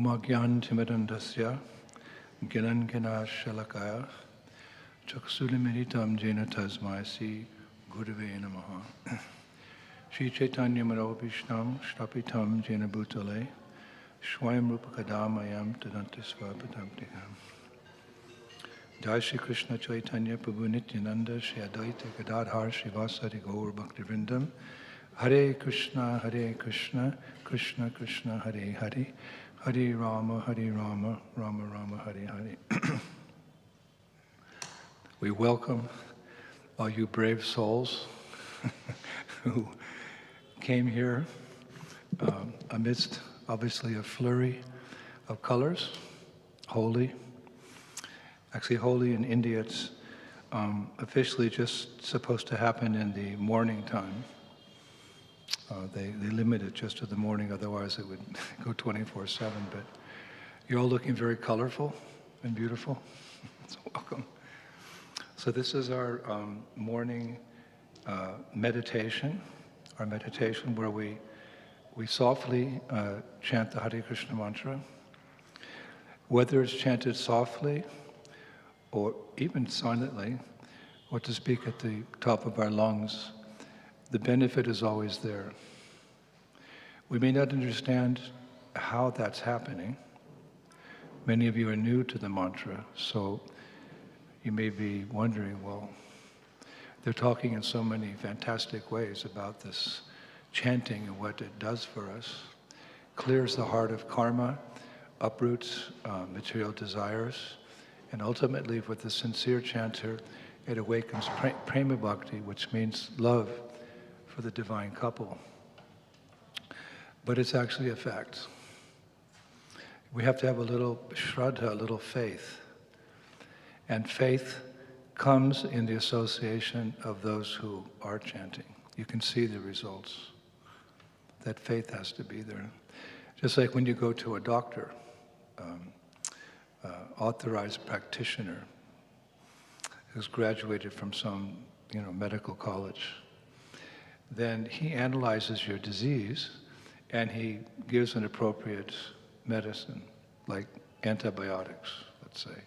Oma Gyan Timirandasya Gyanan Gana Shalakaya Chaksulimiritam Jena Tasmaisi Gurave Namaha Shri Chaitanya Manobhishnam Shtapitam Jena Bhutale Shwayam Rupakadamayam Tadantisvapatamtikam Jai Shri Krishna Chaitanya Prabhu Nityananda Shri Advaita Gadadhar Srivasadi Gaur Bhaktivinoda Hare Krishna, Krishna Krishna, Hare Hare, Hare Rama, Rama Rama, Hare Hare. We welcome all you brave souls who came here amidst, obviously, a flurry of colors. Holi. Actually, Holi in India, it's officially just supposed to happen in the morning time. They limit it just to the morning, otherwise it would go 24/7. But you're all looking very colorful and beautiful. So welcome. So this is our morning meditation, where we softly chant the Hare Krishna mantra. Whether it's chanted softly or even silently, or to speak at the top of our lungs, the benefit is always there. We may not understand how that's happening. Many of you are new to the mantra, so you may be wondering, well, they're talking in so many fantastic ways about this chanting and what it does for us. Clears the heart of karma, uproots material desires, and ultimately, with the sincere chanter, it awakens prema bhakti, which means love for the divine couple. But it's actually a fact. We have to have a little shraddha, a little faith. And faith comes in the association of those who are chanting. You can see the results. That faith has to be there. Just like when you go to a doctor, authorized practitioner who's graduated from some, medical college, then he analyzes your disease and he gives an appropriate medicine, like antibiotics, let's say.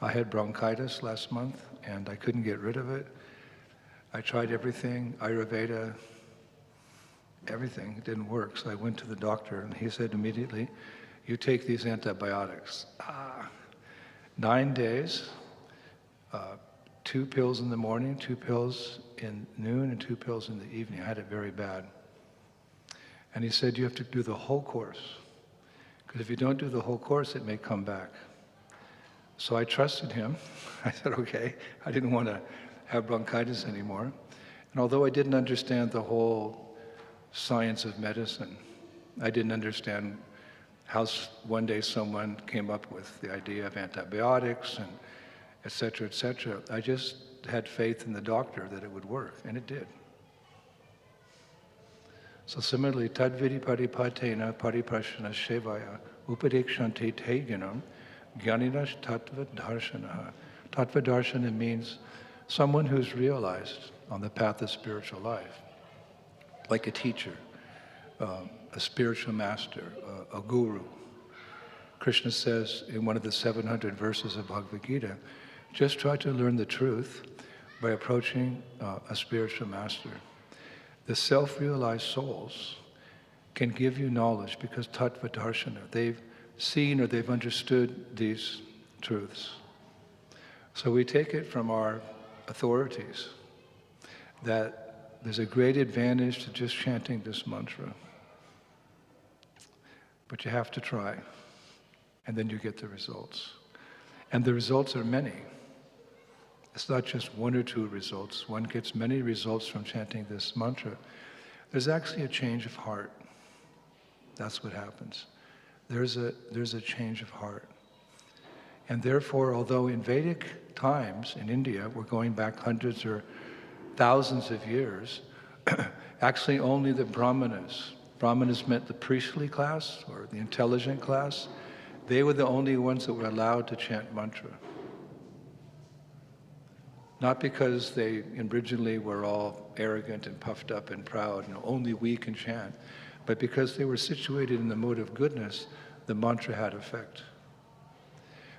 I had bronchitis last month and I couldn't get rid of it. I tried everything, Ayurveda, everything, it didn't work. So I went to the doctor and he said immediately, you take these antibiotics. 9 days, 2 pills in the morning, 2 pills in noon, and 2 pills in the evening. I had it very bad. And he said, you have to do the whole course. Because if you don't do the whole course, it may come back. So I trusted him. I said, okay. I didn't want to have bronchitis anymore. And although I didn't understand the whole science of medicine, I didn't understand how one day someone came up with the idea of antibiotics and et cetera, et cetera. I just had faith in the doctor that it would work, and it did. So similarly, tadvidi paripatena pariprashana shevaya upadekshanti teginam jnaninas tattva darshanaha. Tattva darshana means someone who's realized on the path of spiritual life, like a teacher, a spiritual master, a guru. Krishna says in one of the 700 verses of Bhagavad Gita, just try to learn the truth by approaching a spiritual master. The self-realized souls can give you knowledge because tattva darshana, they've seen or they've understood these truths. So we take it from our authorities that there's a great advantage to just chanting this mantra. But you have to try, and then you get the results. And the results are many. It's not just 1 or 2 results. One gets many results from chanting this mantra. There's actually a change of heart. That's what happens. There's a change of heart. And therefore, although in Vedic times in India, we're going back hundreds or thousands of years, actually only the brahmanas meant the priestly class or the intelligent class, they were the only ones that were allowed to chant mantra. Not because they originally were all arrogant and puffed up and proud, only we can chant, but because they were situated in the mode of goodness, the mantra had effect.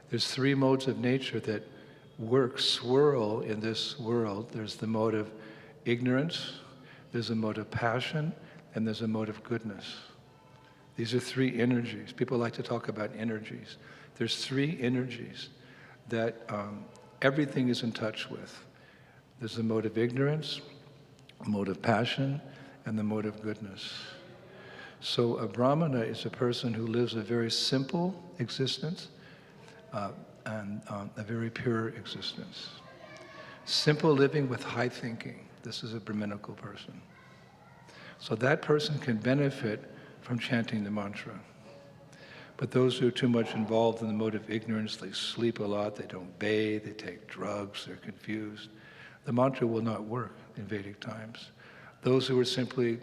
There's three modes of nature that swirl in this world. There's the mode of ignorance, there's a mode of passion, and there's a mode of goodness. These are three energies. People like to talk about energies. There's three energies that everything is in touch with. There's the mode of ignorance, a mode of passion, and the mode of goodness. So a Brahmana is a person who lives a very simple existence and a very pure existence. Simple living with high thinking. This is a Brahminical person. So that person can benefit from chanting the mantra. But those who are too much involved in the mode of ignorance, they sleep a lot, they don't bathe, they take drugs, they're confused, the mantra will not work in Vedic times. Those who are simply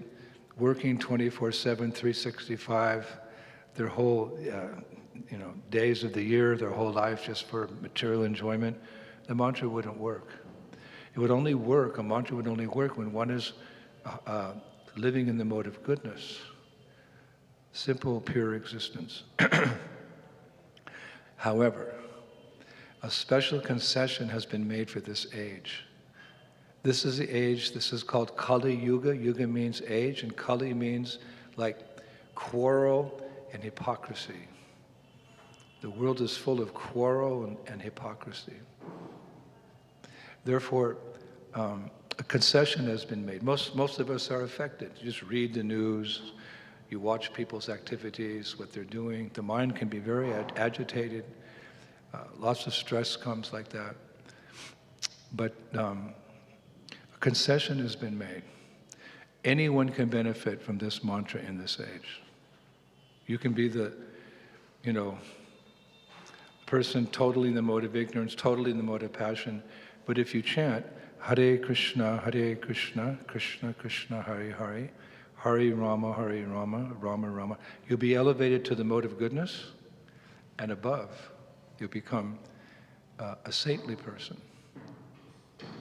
working 24/7, 365, their whole days of the year, their whole life just for material enjoyment, the mantra wouldn't work. It would only work, a mantra would only work when one is living in the mode of goodness. Simple, pure existence. However, a special concession has been made for this age. This is the age, this is called Kali Yuga. Yuga means age, and Kali means like quarrel and hypocrisy. The world is full of quarrel and hypocrisy. Therefore, a concession has been made. Most of us are affected. You just read the news, you watch people's activities, what they're doing. The mind can be very agitated. Lots of stress comes like that. But a concession has been made. Anyone can benefit from this mantra in this age. You can be the, person totally in the mode of ignorance, totally in the mode of passion. But if you chant, Hare Krishna, Krishna Krishna, Hare Hare, Hare Rama, Rama Rama, you'll be elevated to the mode of goodness, and above, you'll become a saintly person.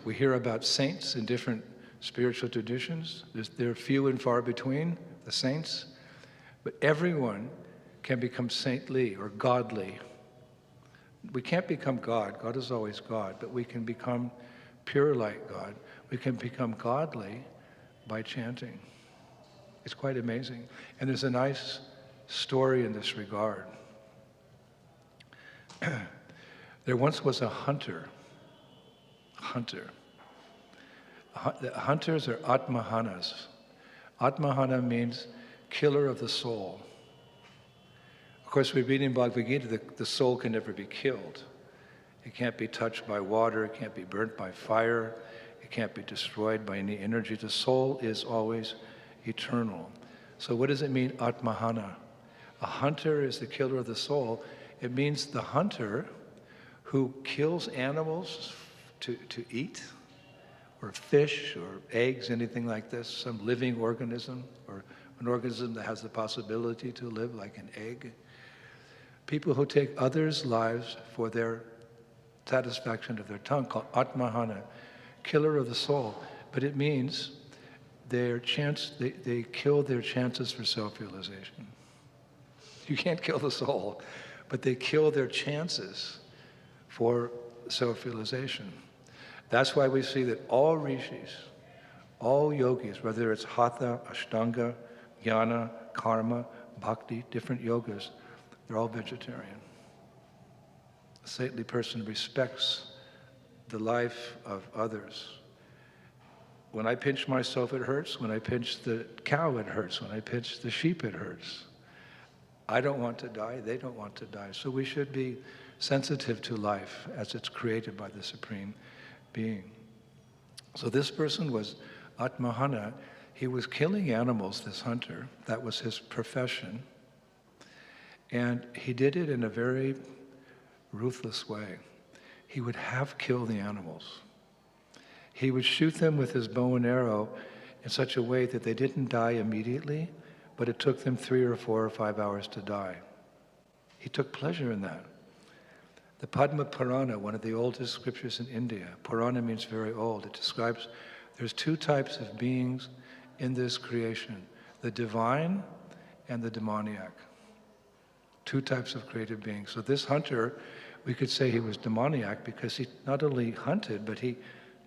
We hear about saints in different spiritual traditions. They're few and far between, the saints, but everyone can become saintly or godly. We can't become God. God is always God, but we can become pure like God. We can become godly by chanting. It's quite amazing. And there's a nice story in this regard. There once was a hunter. The hunters are Atmahanas. Atmahana means killer of the soul. Of course, we read in Bhagavad Gita that the soul can never be killed. It can't be touched by water, it can't be burnt by fire, it can't be destroyed by any energy. The soul is always eternal. So what does it mean, Atmahana? A hunter is the killer of the soul. It means the hunter who kills animals to eat, or fish, or eggs, anything like this, some living organism, or an organism that has the possibility to live, like an egg. People who take others' lives for their satisfaction of their tongue, called Atmahana, killer of the soul. But it means they kill their chances for self-realization. You can't kill the soul, but they kill their chances for self-realization. That's why we see that all rishis, all yogis, whether it's hatha, ashtanga, jnana, karma, bhakti, different yogas, they're all vegetarian. A saintly person respects the life of others. When I pinch myself, it hurts. When I pinch the cow, it hurts. When I pinch the sheep, it hurts. I don't want to die. They don't want to die. So we should be sensitive to life as it's created by the Supreme Being. So this person was Atmahana. He was killing animals, this hunter. That was his profession. And he did it in a very ruthless way. He would half kill the animals. He would shoot them with his bow and arrow in such a way that they didn't die immediately, but it took them 3 or 4 or 5 hours to die. He took pleasure in that. The Padma Purana, one of the oldest scriptures in India, Purana means very old. It describes there's 2 types of beings in this creation, the divine and the demoniac. Two types of creative beings. So this hunter, we could say he was demoniac because he not only hunted, but he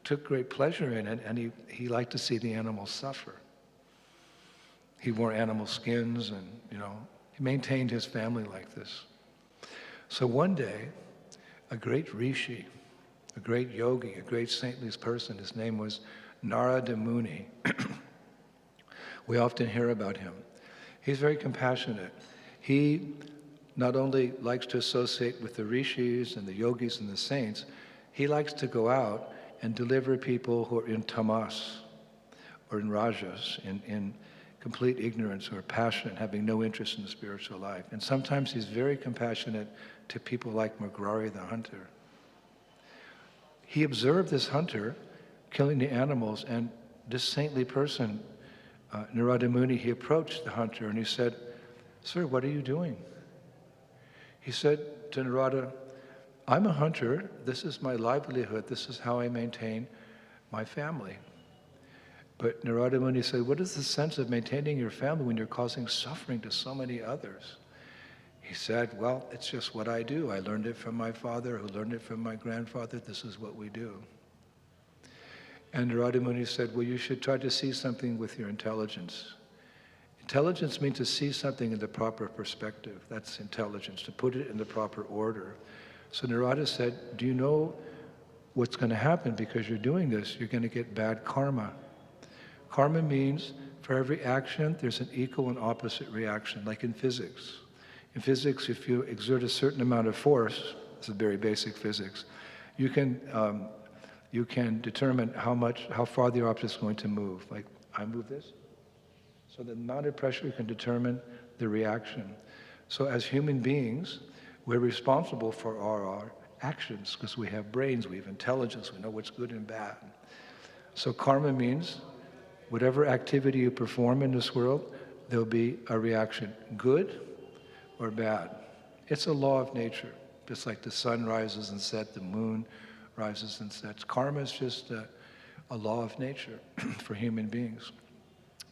took great pleasure in it, and he liked to see the animals suffer. He wore animal skins, and he maintained his family like this. So one day, a great rishi, a great yogi, a great saintly person, his name was Narada Muni. We often hear about him. He's very compassionate. He not only likes to associate with the rishis and the yogis and the saints, he likes to go out and deliver people who are in tamas or in rajas, in complete ignorance or passion, having no interest in the spiritual life. And sometimes he's very compassionate to people like Magrari the hunter. He observed this hunter killing the animals, and this saintly person, Narada Muni, he approached the hunter and he said, "Sir, what are you doing?" He said to Narada, "I'm a hunter. This is my livelihood. This is how I maintain my family." But Narada Muni said, "What is the sense of maintaining your family when you're causing suffering to so many others?" He said, "Well, it's just what I do. I learned it from my father, who learned it from my grandfather. This is what we do." And Narada Muni said, "Well, you should try to see something with your intelligence." Intelligence means to see something in the proper perspective. That's intelligence, to put it in the proper order. So Narada said, "Do you know what's going to happen? Because you're doing this, you're going to get bad karma." Karma means for every action, there's an equal and opposite reaction, like in physics. In physics, if you exert a certain amount of force, this is very basic physics, you can determine how far the object is going to move. Like, I move this. So the amount of pressure, you can determine the reaction. So as human beings, we're responsible for our actions because we have brains, we have intelligence, we know what's good and bad. So karma means whatever activity you perform in this world, there'll be a reaction, good or bad. It's a law of nature. Just like the sun rises and sets, the moon rises and sets. Karma is just a law of nature for human beings.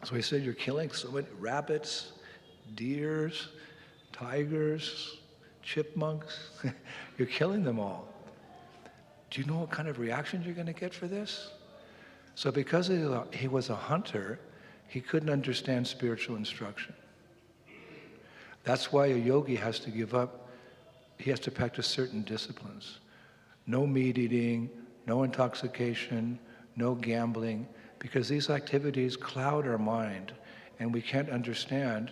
So he said, you're killing so many rabbits, deers, tigers, chipmunks. You're killing them all. Do you know what kind of reaction you're going to get for this? So because he was a hunter, he couldn't understand spiritual instruction. That's why a yogi has to give up, he has to practice certain disciplines. No meat eating, no intoxication, no gambling, because these activities cloud our mind and we can't understand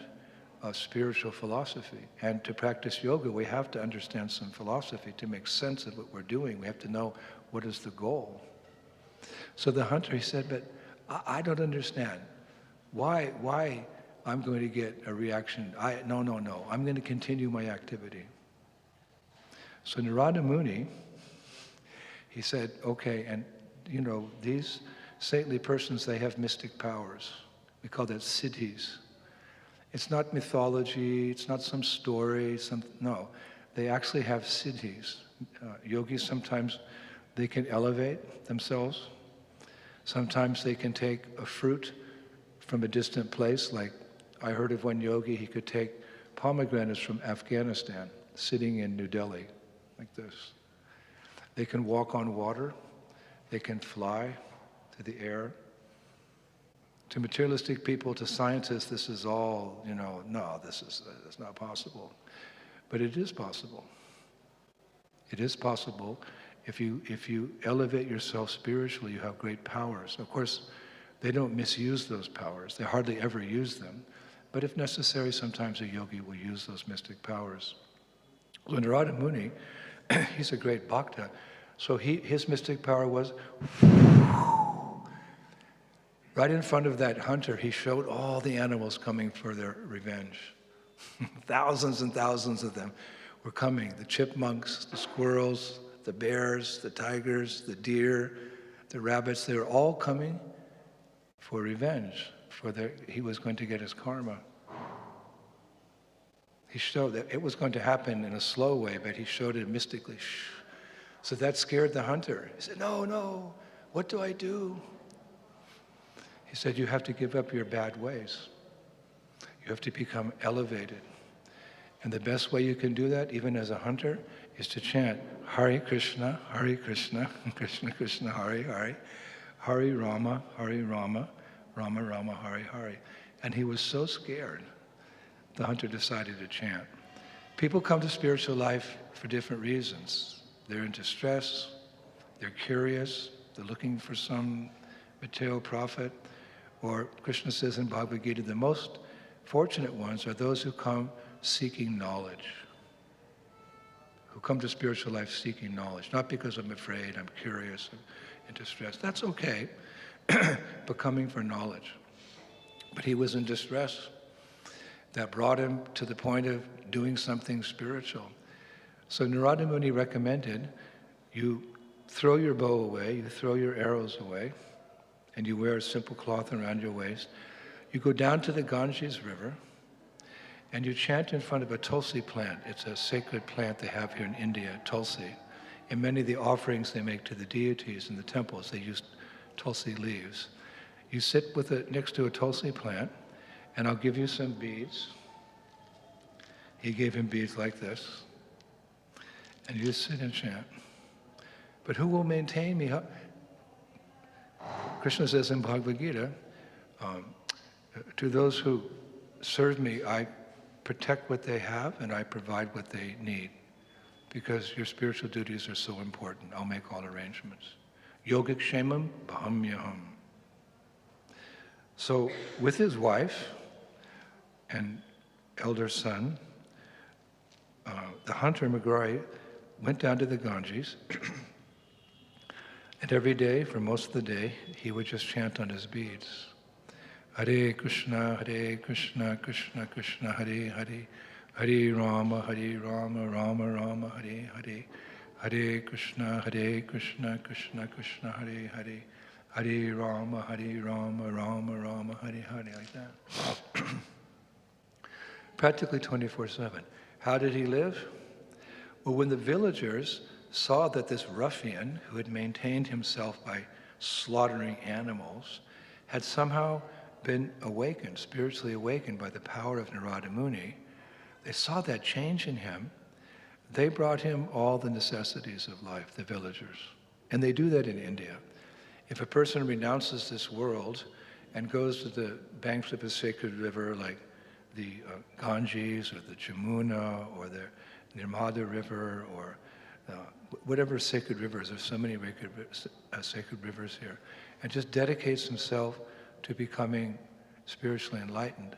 spiritual philosophy. And to practice yoga, we have to understand some philosophy to make sense of what we're doing. We have to know what is the goal. So the hunter, he said, but I don't understand. Why I'm going to get a reaction? No, I'm going to continue my activity. So Narada Muni, he said, okay, and these saintly persons, they have mystic powers. We call that siddhis. It's not mythology, it's not some story, no. They actually have siddhis. Yogis, sometimes they can elevate themselves. Sometimes they can take a fruit from a distant place. Like I heard of one yogi, he could take pomegranates from Afghanistan, sitting in New Delhi, like this. They can walk on water. They can fly to the air. To materialistic people, to scientists, this is all, no, this is not possible. But it is possible. It is possible. If you elevate yourself spiritually, you have great powers. Of course, they don't misuse those powers. They hardly ever use them. But if necessary, sometimes a yogi will use those mystic powers. So Narada Muni, he's a great bhakta. So his mystic power was right in front of that hunter. He showed all the animals coming for their revenge. Thousands and thousands of them were coming. The chipmunks, the squirrels, the bears, the tigers, the deer, the rabbits, they were all coming for revenge. He was going to get his karma. He showed that it was going to happen in a slow way, but he showed it mystically. So that scared the hunter. He said, no, what do I do? He said, you have to give up your bad ways. You have to become elevated. And the best way you can do that, even as a hunter, is to chant Hare Krishna, Krishna Krishna, Hare Hare, Hare Rama, Rama Rama, Hare Hare. And he was so scared, the hunter decided to chant. People come to spiritual life for different reasons. They're in distress, they're curious, they're looking for some material profit, or Krishna says in Bhagavad Gita, the most fortunate ones are those who come seeking knowledge, who come to spiritual life seeking knowledge, not because I'm afraid, I'm curious, I'm in distress. That's okay, but coming for knowledge. But he was in distress. That brought him to the point of doing something spiritual. So Narada Muni recommended you throw your bow away, you throw your arrows away, and you wear a simple cloth around your waist. You go down to the Ganges River, and you chant in front of a tulsi plant. It's a sacred plant they have here in India, tulsi. In many of the offerings they make to the deities in the temples, they use tulsi leaves. You sit next to a tulsi plant, and I'll give you some beads. He gave him beads like this. And you just sit and chant. But who will maintain me? Krishna says in Bhagavad Gita, to those who serve me, I protect what they have and I provide what they need. Because your spiritual duties are so important. I'll make all arrangements. Yogic Shemam Bahamyaham. So with his wife and elder son, the hunter Magroi went down to the Ganges, and every day, for most of the day, he would just chant on his beads. Hare Krishna, Krishna Krishna, Hare Hare, Hare Rama, Rama Rama, Hare Hare, Hare Krishna, Krishna Krishna, Hare Hare, Hare Rama, Rama Rama, Hare Hare, like that. Practically 24/7. How did he live? Well, when the villagers saw that this ruffian, who had maintained himself by slaughtering animals, had somehow been awakened, spiritually awakened by the power of Narada Muni, they saw that change in him. They brought him all the necessities of life, the villagers. And they do that in India. If a person renounces this world and goes to the banks of a sacred river like the Ganges or the Jamuna or the Nirmada River or whatever sacred rivers, there's so many sacred rivers here, and just dedicates himself to becoming spiritually enlightened,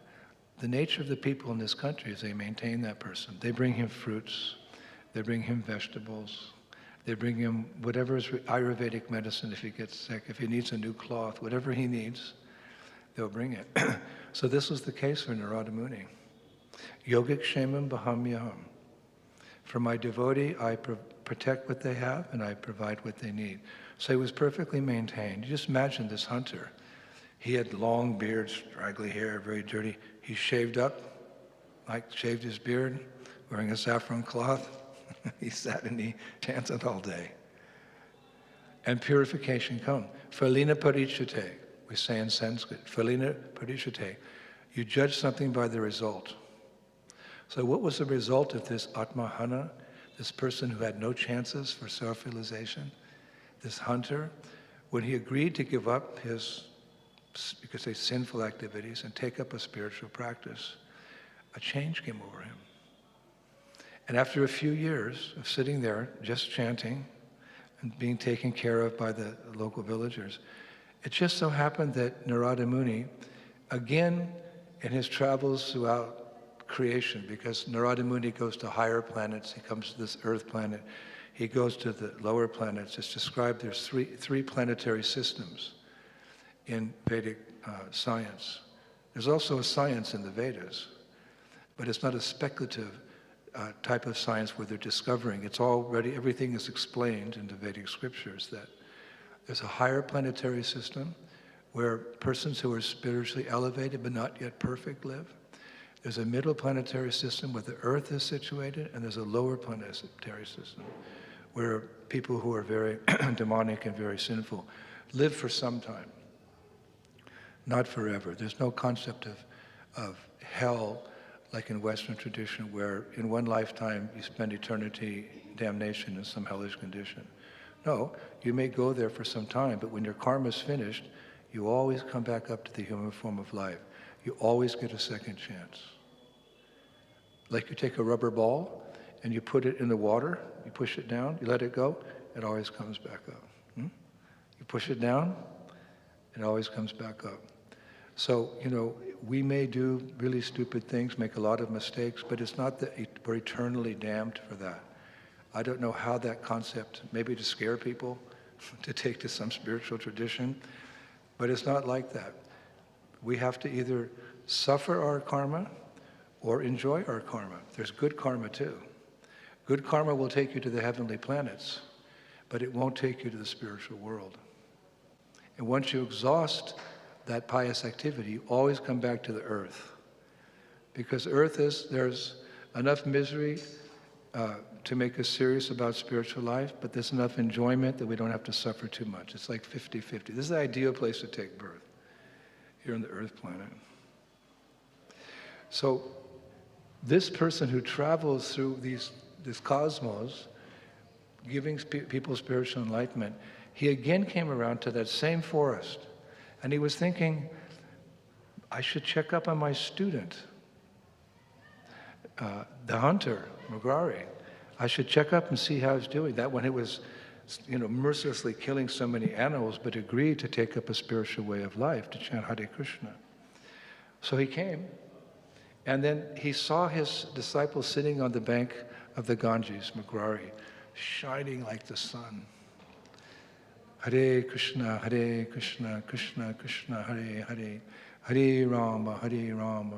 the nature of the people in this country is they maintain that person. They bring him fruits, they bring him vegetables, they bring him whatever is Ayurvedic medicine if he gets sick, if he needs a new cloth, whatever he needs, they'll bring it. So this was the case for Narada Muni. Yogic Shemam Bahamyaham. For my devotee, I protect what they have and I provide what they need. So he was perfectly maintained. You just imagine this hunter. He had long beard, straggly hair, very dirty. He shaved up, shaved his beard, wearing a saffron cloth. He sat and he chanted all day. And purification come. Phalina parichate, we say in Sanskrit. Phalina parichate. You judge something by the result. So what was the result of this Atmahana, this person who had no chances for self-realization, this hunter? When he agreed to give up his, you could say, sinful activities and take up a spiritual practice, a change came over him. And after a few years of sitting there, just chanting and being taken care of by the local villagers, it just so happened that Narada Muni, again in his travels throughout creation, because Narada Muni goes to higher planets, he comes to this earth planet, he goes to the lower planets. It's described there's three planetary systems in Vedic science. There's also a science in the Vedas, but it's not a speculative type of science where they're discovering. It's already, everything is explained in the Vedic scriptures, that there's a higher planetary system where persons who are spiritually elevated but not yet perfect live. There's a middle planetary system where the Earth is situated, and there's a lower planetary system where people who are very demonic and very sinful live for some time, not forever. There's no concept of hell like in Western tradition, where in one lifetime you spend eternity damnation in some hellish condition. No, you may go there for some time, but when your karma is finished, you always come back up to the human form of life. You always get a second chance. Like you take a rubber ball and you put it in the water, you push it down, you let it go, it always comes back up. You push it down, it always comes back up. So, we may do really stupid things, make a lot of mistakes, but it's not that we're eternally damned for that. I don't know how that concept, maybe to scare people, to take to some spiritual tradition, but it's not like that. We have to either suffer our karma or enjoy our karma. There's good karma too. Good karma will take you to the heavenly planets, but it won't take you to the spiritual world. And once you exhaust that pious activity, you always come back to the earth. Because there's enough misery to make us serious about spiritual life, but there's enough enjoyment that we don't have to suffer too much. It's like 50-50. This is the ideal place to take birth, here on the earth planet. So this person who travels through this cosmos, giving people spiritual enlightenment, he again came around to that same forest, and he was thinking, I should check up on my student, the hunter, Mugrari. I should check up and see how he's doing. That when he was, mercilessly killing so many animals, but agreed to take up a spiritual way of life, to chant Hare Krishna. So he came, and then he saw his disciple sitting on the bank of the Ganges, Mugrari, shining like the sun. Hare Krishna, Krishna Krishna, Hare Hare, Hare Rama,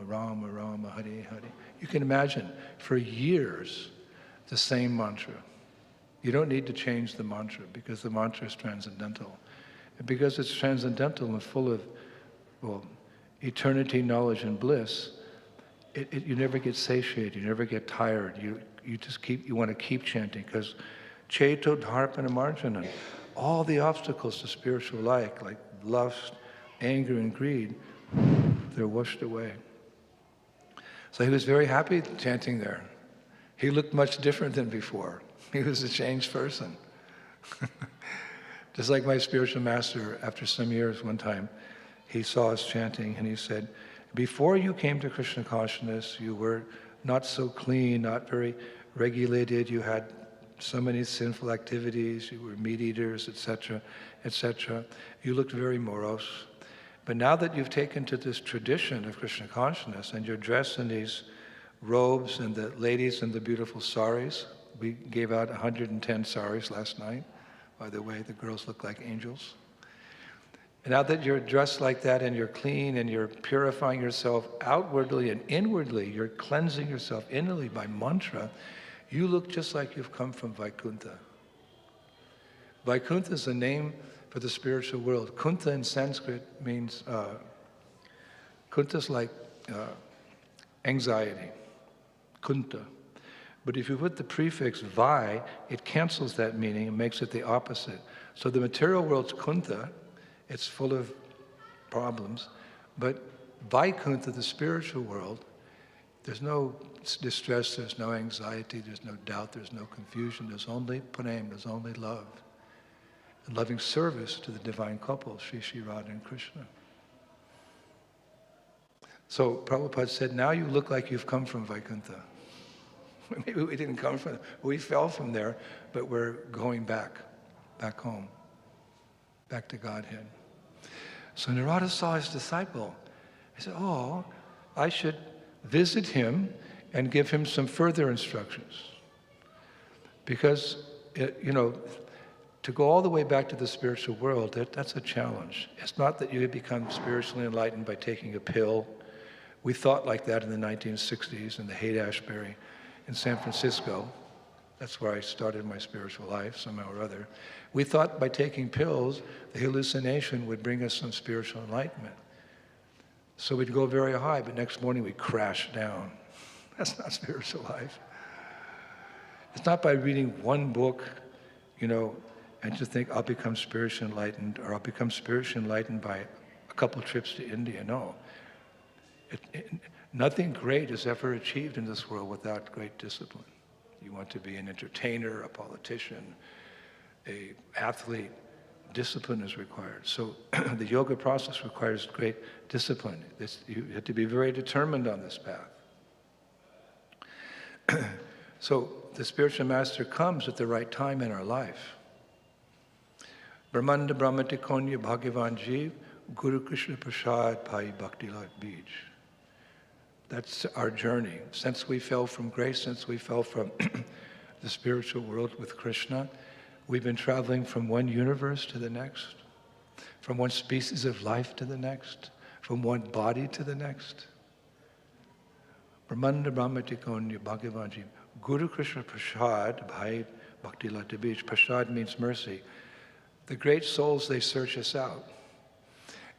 Rama Rama, Hare Hare. You can imagine, for years, the same mantra. You don't need to change the mantra because the mantra is transcendental. And because it's transcendental and full of, eternity, knowledge, and bliss, you never get satiated, you never get tired. You want to keep chanting because Cheto Dharpana Marjana, all the obstacles to spiritual life, like lust, anger, and greed, they're washed away. So he was very happy chanting there. He looked much different than before. He was a changed person. Just like my spiritual master, after some years, one time, he saw us chanting and he said, before you came to Krishna consciousness, you were not so clean, not very regulated, you had so many sinful activities, you were meat eaters, etc., etc. You looked very morose. But now that you've taken to this tradition of Krishna consciousness and you're dressed in these robes and the ladies in the beautiful saris, we gave out 110 saris last night. By the way, the girls look like angels. And now that you're dressed like that and you're clean and you're purifying yourself outwardly and inwardly, you're cleansing yourself inwardly by mantra, you look just like you've come from Vaikuntha. Vaikuntha is a name for the spiritual world. Kuntha in Sanskrit means, Kuntha's like anxiety, Kuntha. But if you put the prefix vai, it cancels that meaning and makes it the opposite. So the material world's Kuntha, it's full of problems, but Vaikuntha, the spiritual world, there's no distress, there's no anxiety, there's no doubt, there's no confusion, there's only prem, there's only love. And loving service to the divine couple, Shri Radha and Krishna. So Prabhupada said, now you look like you've come from Vaikuntha. Maybe we didn't come from, we fell from there, but we're going back home, back to Godhead. So Narada saw his disciple. He said, oh, I should visit him and give him some further instructions. Because, to go all the way back to the spiritual world, that's a challenge. It's not that you become spiritually enlightened by taking a pill. We thought like that in the 1960s in the Haight-Ashbury in San Francisco. That's where I started my spiritual life, somehow or other. We thought by taking pills, the hallucination would bring us some spiritual enlightenment. So we'd go very high, but next morning we'd crash down. That's not spiritual life. It's not by reading one book, and to think I'll become spiritually enlightened, or I'll become spiritually enlightened by a couple trips to India. No. Nothing great is ever achieved in this world without great discipline. You want to be an entertainer, a politician, an athlete, discipline is required. So the yoga process requires great discipline. You have to be very determined on this path. So the spiritual master comes at the right time in our life. Brahmanda Brahmati Konya Bhagavan Jeev, Guru Krishna Prasad Pai Bhakti Lat Bij. That's our journey. Since we fell from grace, since we fell from the spiritual world with Krishna, we've been traveling from one universe to the next, from one species of life to the next, from one body to the next. Brahmanda Brahmati Konya Bhagavan Jeev, Guru Krishna Prasad Bhai Bhakti Lat Bij. Prasad means mercy. The great souls, they search us out.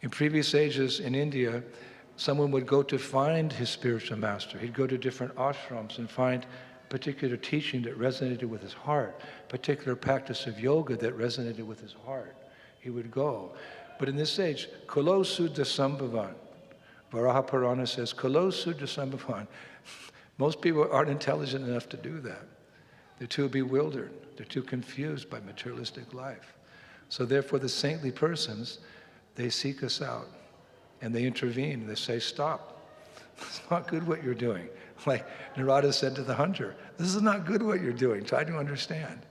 In previous ages in India, someone would go to find his spiritual master. He'd go to different ashrams and find particular teaching that resonated with his heart, particular practice of yoga that resonated with his heart. He would go. But in this age, Kalo Suddha Sambhavan, Varaha Purana says, Kalo Suddha Sambhavan. Most people aren't intelligent enough to do that. They're too bewildered. They're too confused by materialistic life. So therefore, the saintly persons, they seek us out and they intervene. They say, stop. It's not good what you're doing. Like Narada said to the hunter, this is not good what you're doing. Try to understand.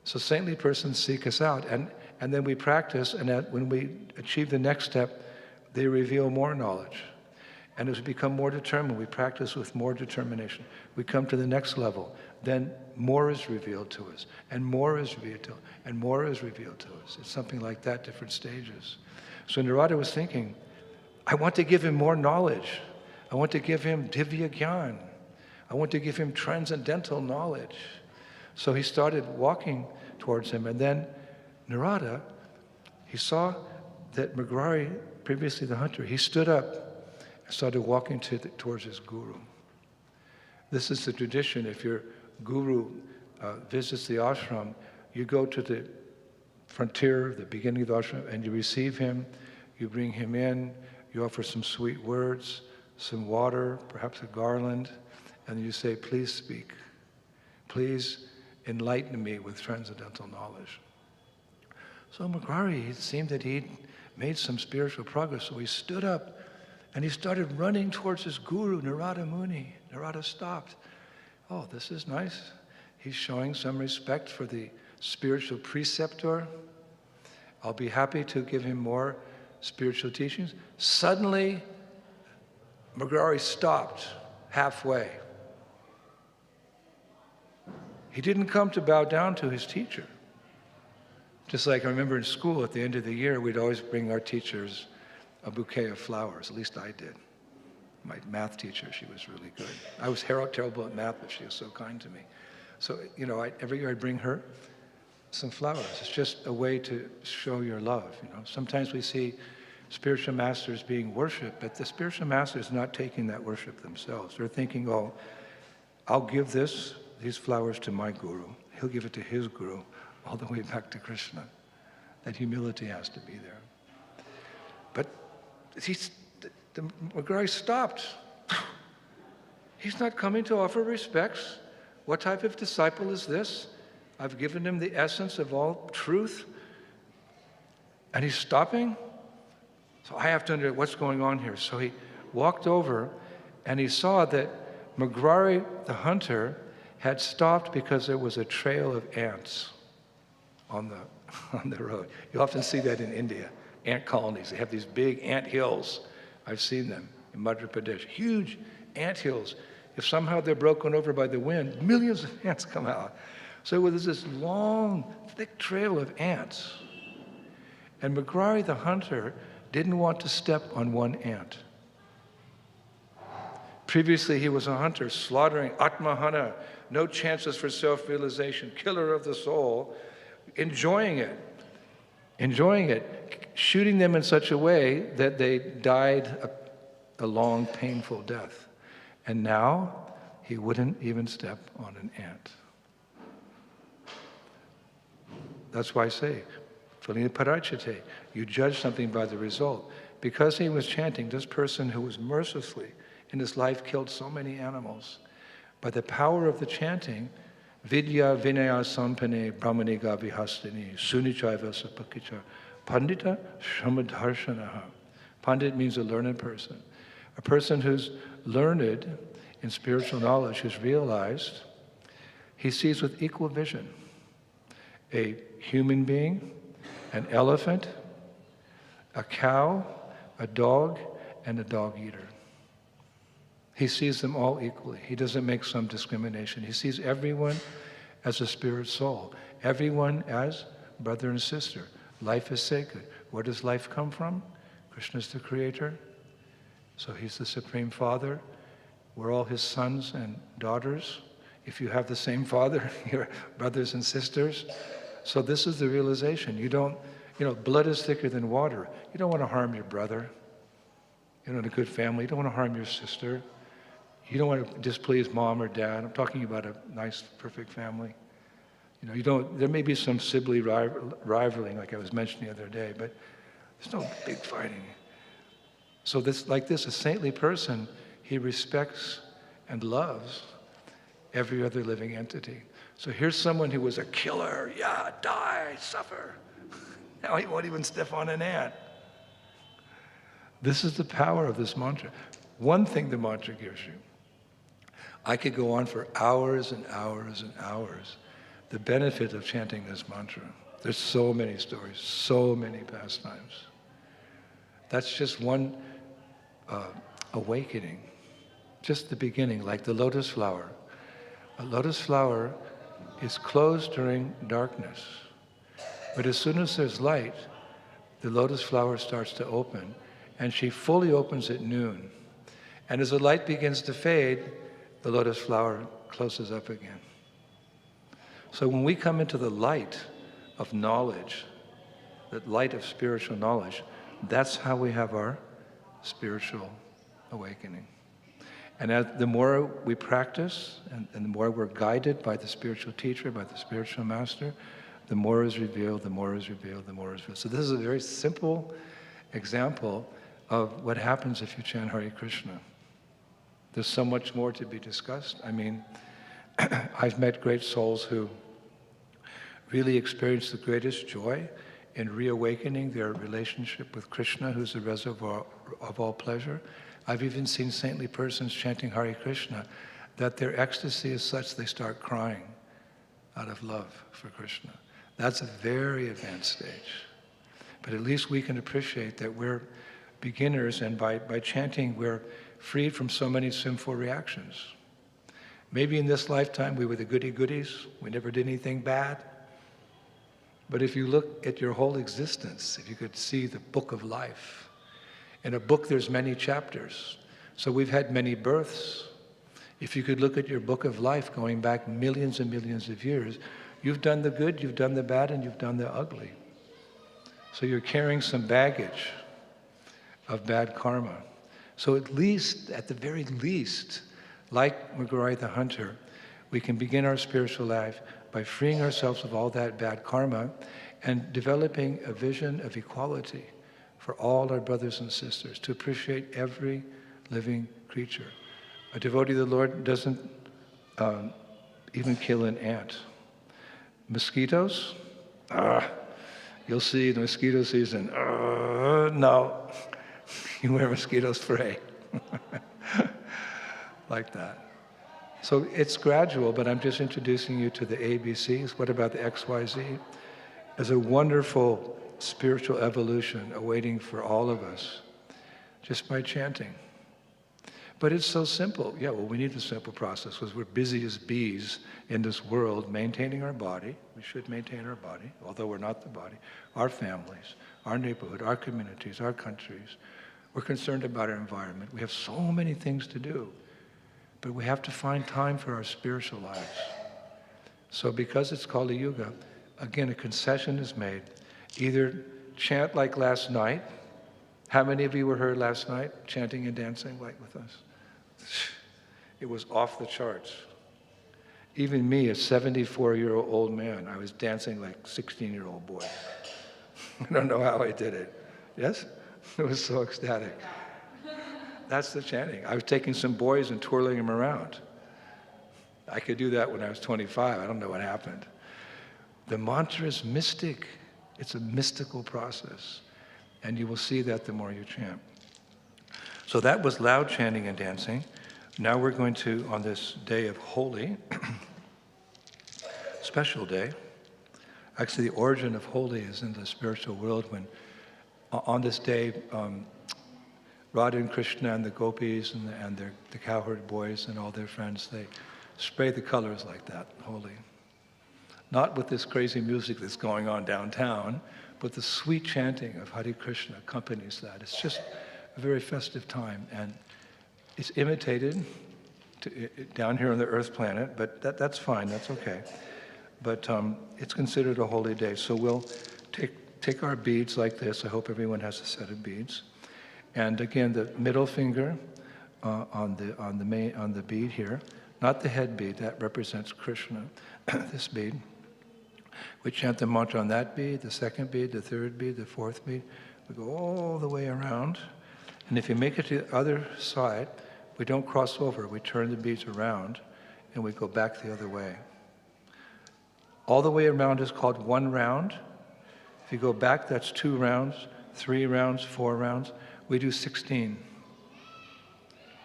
So saintly persons seek us out, and then we practice, and when we achieve the next step, they reveal more knowledge. And as we become more determined, we practice with more determination. We come to the next level, then more is revealed to us, and more is revealed to us, and more is revealed to us. It's something like that, different stages. So Narada was thinking, I want to give him more knowledge. I want to give him divya gyan. I want to give him transcendental knowledge. So he started walking towards him, and then Narada, he saw that Mrigarhi, previously the hunter, he stood up and started walking towards his guru. This is the tradition. If your guru visits the ashram, you go to the frontier, the beginning of the ashram, and you receive him, you bring him in, you offer some sweet words, some water, perhaps a garland, and you say, please speak. Please enlighten me with transcendental knowledge. So Mrigarhi, it seemed that he'd made some spiritual progress, so he stood up and he started running towards his guru, Narada Muni. Narada stopped. Oh, this is nice. He's showing some respect for the spiritual preceptor. I'll be happy to give him more spiritual teachings. Suddenly, Mrigarhi stopped halfway. He didn't come to bow down to his teacher. Just like I remember in school at the end of the year, we'd always bring our teachers a bouquet of flowers. At least I did. My math teacher, she was really good. I was terrible at math, but she was so kind to me. So, every year I'd bring her some flowers. It's just a way to show your love, Sometimes we see spiritual masters being worshipped, but the spiritual master is not taking that worship themselves. They're thinking, oh, I'll give these flowers to my guru. He'll give it to his guru, all the way back to Krishna. That humility has to be there. But the Mrigarhi stopped. He's not coming to offer respects. What type of disciple is this? I've given him the essence of all truth, and he's stopping? So I have to understand what's going on here. So he walked over, and he saw that Mrigarhi, the hunter, had stopped because there was a trail of ants on the road. You often see that in India, ant colonies. They have these big ant hills. I've seen them in Madhya Pradesh, huge ant hills. If somehow they're broken over by the wind, millions of ants come out. So there's this long, thick trail of ants. And Mrigarhi, the hunter, didn't want to step on one ant. Previously, he was a hunter, slaughtering Atmahana, no chances for self-realization, killer of the soul, enjoying it, shooting them in such a way that they died a long, painful death. And now, he wouldn't even step on an ant. That's why I say, Phalina Parachate, you judge something by the result. because he was chanting, this person who was mercilessly in his life killed so many animals, by the power of the chanting, Vidya Vinaya Sampane Brahmaniga Vihastini Sunichaiva Sapakicha Pandita Shamadharshanaha. Pandit means a learned person. A person who's learned in spiritual knowledge, who's realized, he sees with equal vision a human being, an elephant, a cow, a dog, and a dog eater. He sees them all equally. He doesn't make some discrimination. He sees everyone as a spirit soul, everyone as brother and sister. Life is sacred. Where does life come from? Krishna's the creator, so he's the Supreme Father. We're all his sons and daughters. If you have the same father, you're brothers and sisters. So this is the realization. You don't, blood is thicker than water. You don't want to harm your brother. In a good family, you don't want to harm your sister. You don't want to displease mom or dad. I'm talking about a nice, perfect family. There may be some sibling rivaling, like I was mentioning the other day, but there's no big fighting. So a saintly person, he respects and loves every other living entity. So here's someone who was a killer. Yeah, die, suffer. Now he won't even step on an ant. This is the power of this mantra. One thing the mantra gives you. I could go on for hours and hours and hours. The benefit of chanting this mantra. There's so many stories, so many pastimes. That's just one awakening, just the beginning, like the lotus flower. A lotus flower is closed during darkness, but as soon as there's light, the lotus flower starts to open, and she fully opens at noon. And as the light begins to fade, the lotus flower closes up again. So when we come into the light of knowledge, that light of spiritual knowledge, that's how we have our spiritual awakening. And the more we practice, and the more we're guided by the spiritual teacher, by the spiritual master, the more is revealed, the more is revealed, the more is revealed. So this is a very simple example of what happens if you chant Hare Krishna. There's so much more to be discussed. I mean, I've met great souls who really experience the greatest joy in reawakening their relationship with Krishna, who's the reservoir of all pleasure. I've even seen saintly persons chanting Hare Krishna that their ecstasy is such they start crying out of love for Krishna. That's a very advanced stage. But at least we can appreciate that we're beginners, and by chanting we're freed from so many sinful reactions. Maybe in this lifetime we were the goody-goodies, we never did anything bad. But if you look at your whole existence, if you could see the book of life, in a book there's many chapters. So we've had many births. If you could look at your book of life going back millions and millions of years, you've done the good, you've done the bad, and you've done the ugly. So you're carrying some baggage of bad karma. So at the very least, like Mugurai the hunter, we can begin our spiritual life by freeing ourselves of all that bad karma and developing a vision of equality for all our brothers and sisters, to appreciate every living creature. A devotee of the Lord doesn't even kill an ant. Mosquitoes? You'll see in mosquito season, no. You wear mosquito spray. Like that. So it's gradual, but I'm just introducing you to the ABCs. What about the XYZ? There's a wonderful spiritual evolution awaiting for all of us just by chanting. But it's so simple. Yeah, well, we need the simple process because we're busy as bees in this world maintaining our body. We should maintain our body, although we're not the body. Our families, our neighborhood, our communities, our countries. We're concerned about our environment. We have so many things to do. But we have to find time for our spiritual lives. So because it's called a yuga, again, a concession is made. Either chant like last night. How many of you were here last night, chanting and dancing like with us? It was off the charts. Even me, a 74-year-old man, I was dancing like 16-year-old boy. I don't know how I did it. Yes? It was so ecstatic. That's the chanting. I was taking some boys and twirling them around. I could do that when I was 25. I don't know what happened. The mantra is mystic. It's a mystical process. And you will see that the more you chant. So that was loud chanting and dancing. Now we're going to, on this day of holy, special day. Actually, the origin of holy is in the spiritual world when, on this day, Radha and Krishna and the gopis and the cowherd boys and all their friends, they spray the colors like that, holy. Not with this crazy music that's going on downtown, but the sweet chanting of Hare Krishna accompanies that. It's just a very festive time, and it's imitated down here on the Earth planet, but that's fine, that's okay. But it's considered a holy day, so we'll take our beads like this. I hope everyone has a set of beads. And again, the middle finger on the bead here, not the head bead, that represents Krishna, this bead. We chant the mantra on that bead, the second bead, the third bead, the fourth bead. We go all the way around. And if you make it to the other side, we don't cross over. We turn the beads around and we go back the other way. All the way around is called one round. If you go back, that's 2 rounds, 3 rounds, 4 rounds. We do 16.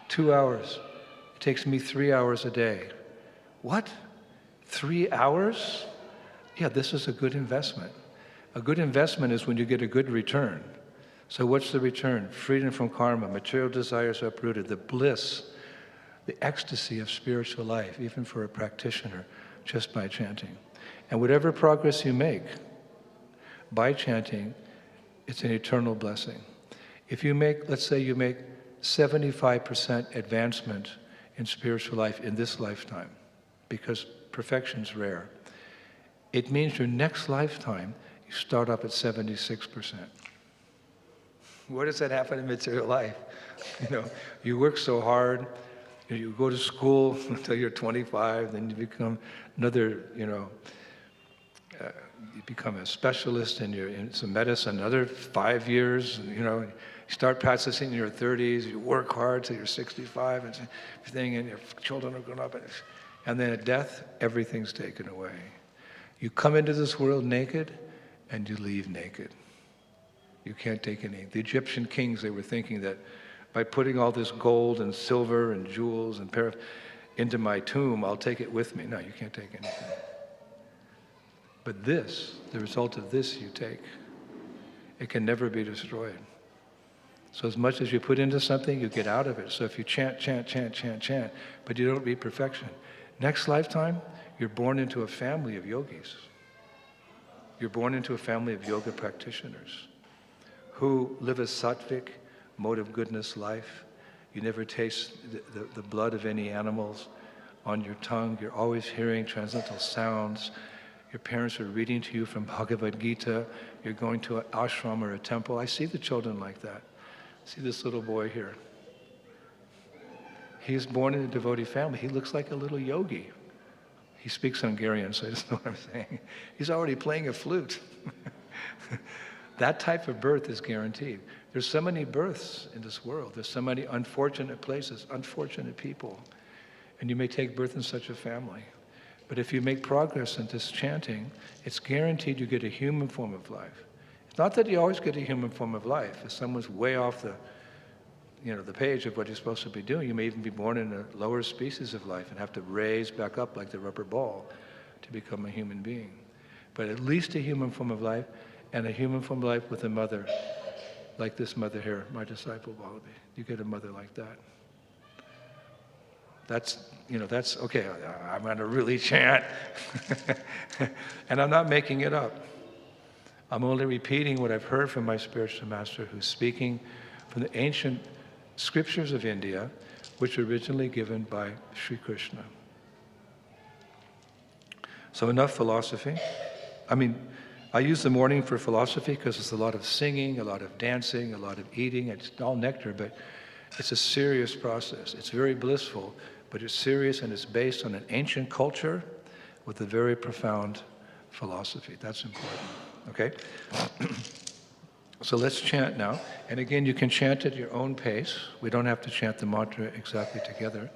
2 hours. It takes me 3 hours a day. What? 3 hours? Yeah, this is a good investment. A good investment is when you get a good return. So what's the return? Freedom from karma, material desires uprooted, the bliss, the ecstasy of spiritual life, even for a practitioner, just by chanting. And whatever progress you make by chanting, it's an eternal blessing. If you make, let's say you make 75% advancement in spiritual life in this lifetime, because perfection's rare, it means your next lifetime, you start up at 76%. Where does that happen in material life? You work so hard, you go to school until you're 25, then you become another, you become a specialist in some medicine, another 5 years, you start practicing in your 30s, you work hard till you're 65 and everything, and your children are grown up, and then at death, everything's taken away. You come into this world naked, and you leave naked. You can't take anything. The Egyptian kings, they were thinking that by putting all this gold and silver and jewels and into my tomb, I'll take it with me. No, you can't take anything. But this, the result of this you take. It can never be destroyed. So as much as you put into something, you get out of it. So if you chant, but you don't reach perfection, next lifetime, you're born into a family of yogis. You're born into a family of yoga practitioners who live a sattvic, mode of goodness life. You never taste the blood of any animals on your tongue. You're always hearing transcendental sounds. Your parents are reading to you from Bhagavad Gita. You're going to an ashram or a temple. I see the children like that. See this little boy here. He is born in a devotee family. He looks like a little yogi. He speaks Hungarian, so he doesn't know what I'm saying. He's already playing a flute. That type of birth is guaranteed. There's so many births in this world. There's so many unfortunate places, unfortunate people. And you may take birth in such a family. But if you make progress in this chanting, it's guaranteed you get a human form of life. It's not that you always get a human form of life. If someone's way off the page of what you're supposed to be doing, you may even be born in a lower species of life and have to raise back up like the rubber ball to become a human being. But at least a human form of life, and a human form of life with a mother, like this mother here, my disciple Balabi. You get a mother like that. That's okay, I'm going to really chant. And I'm not making it up. I'm only repeating what I've heard from my spiritual master, who's speaking from the ancient scriptures of India, which were originally given by Sri Krishna. So enough philosophy. I use the morning for philosophy because it's a lot of singing, a lot of dancing, a lot of eating. It's all nectar, but it's a serious process. It's very blissful, but it's serious, and it's based on an ancient culture with a very profound philosophy. That's important, okay? So let's chant now. And again, you can chant at your own pace. We don't have to chant the mantra exactly together.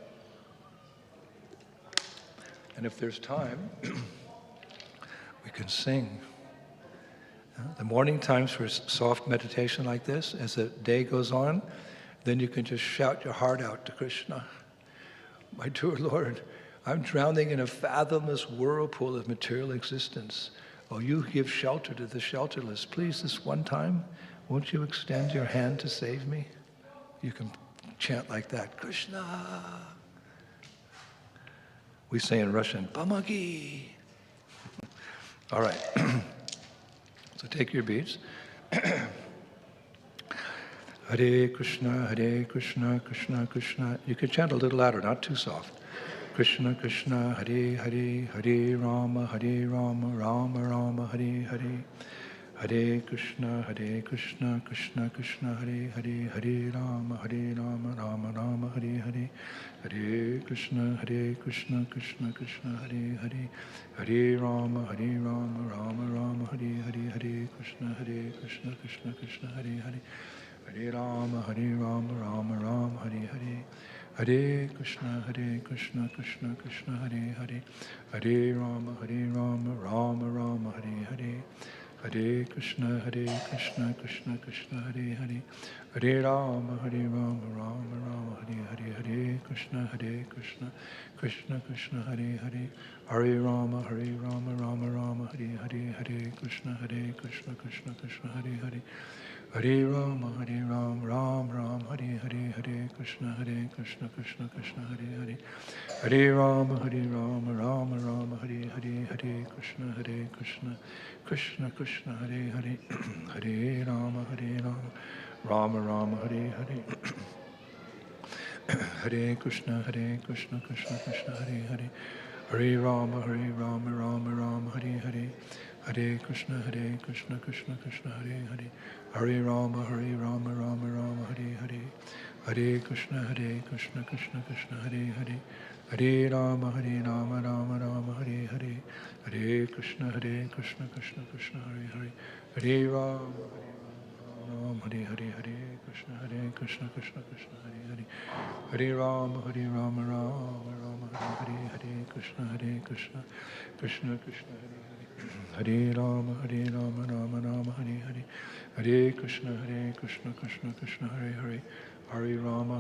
And if there's time, we can sing. The morning times for soft meditation like this, as the day goes on, then you can just shout your heart out to Krishna. My dear Lord, I'm drowning in a fathomless whirlpool of material existence. Oh, you give shelter to the shelterless. Please, this one time, won't you extend your hand to save me? You can chant like that, Krishna. We say in Russian, Pomagi. All right. So take your beats. Hare Krishna, Krishna Krishna. You can chant a little louder, not too soft. Krishna Krishna, Hare Hare, Hare Rama, Rama Rama, Hare Hare. Hare Krishna, Krishna Krishna, Hare Hare, Hare Rama, Rama Rama, Hare Hare. Hare Krishna, Krishna Krishna, Hare Hare. Hare Rama, Rama Rama, Hare Hare. Hare Krishna, Krishna Krishna, Hare Hare. Hare Rama, Rama Rama, Hare Hare. Hare Krishna, Krishna Krishna, Hare Hare. Hare Rama, Rama Rama, Hare Hare. Hare Krishna, Krishna Krishna, Hare Hare. Hare Rama, Rama Rama, Hare Hare. Hare Krishna, Krishna Krishna, Hare Hare. Hare Rama, Rama Rama, Hare Hare. Hare Krishna, Krishna Krishna, Hare Hare. Hare Rama, Ram Ram, Hare Hare. Hare Krishna, Krishna Krishna, Hare Hare. Hare Rama, Rama Rama, Hare Hare. Hare Krishna, Krishna Krishna, Hare Hare. Hare Rama, Rama Rama, Hare Hare. Hare Krishna, Krishna Krishna, Hare Hare. Hare Rama, Rama Rama, Hare Hare. Hare Krishna, Krishna Krishna, Hare Hare. Hare Rama, Rama Rama, Hare Hare. Hare Krishna, Krishna Krishna, Hare Hare. Hare Rama, Rama Rama, Hare Hare. Hare Krishna, Krishna Krishna, Hare Hare. Hare Rama, Hare Hare. Hare Krishna, Krishna Krishna, Hare Hare. Hare Rama, Rama Rama, Hare Hare. Hare Krishna, Krishna Krishna, Hare Hare. Hare Rama, Rama Rama, Hare Hare. Hare Krishna, Krishna Krishna, Hare Hare. Hare Rama,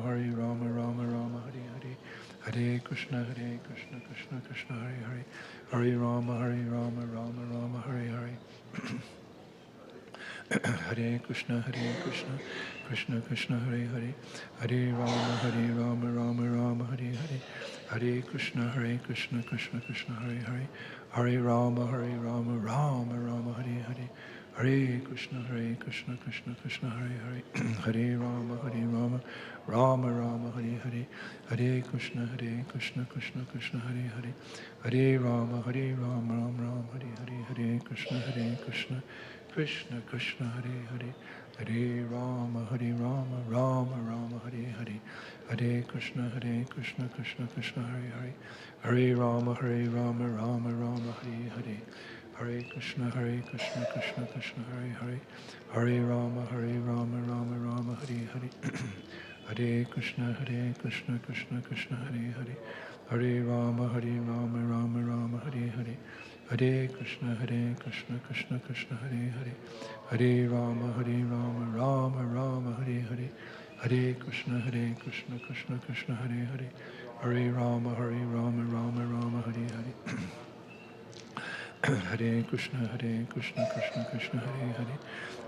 Rama Rama, Hare Hare. Hare Krishna, Krishna Krishna, Hare Hare. Hare Rama, Rama Rama, Hare Hare. Hare Krishna, Krishna Krishna, Hare Hare. Hare Rama, Rama Rama, Hare Hare. Hare Krishna, Krishna Krishna, Hare Hare. Hare Rama, Rama Rama, Hare Hare. Hare Krishna, Krishna Krishna, Hare Hare. Hare Rama, Rama Rama, Hare Hare. Hare Krishna, Krishna Krishna, Hare Hare. Hare Rama, Rama Rama, Hare Hare. Hare Krishna, Krishna Krishna, Hare Hare. Hare Rama, Rama Rama, Hare Hare. Hare Krishna, Krishna Krishna, Hare Hare. Hare Rama, Rama Rama, Hare Hare. Hare Krishna, Krishna Krishna, Hare Hare. Hare Rama, Rama Rama, Hare Hare. Hare Krishna, Krishna Krishna, Hare Hare. Hare Rama, Rama Rama, Hare Hare. Hare Krishna, Krishna Krishna, Hare Hare. Hare Rama, Rama Rama, Hare Hare. Hare Krishna, Krishna Krishna, Hare Hare. Hare Rama, Rama Rama, Hare Hare. Hare Krishna, Krishna Krishna, Hare Hare.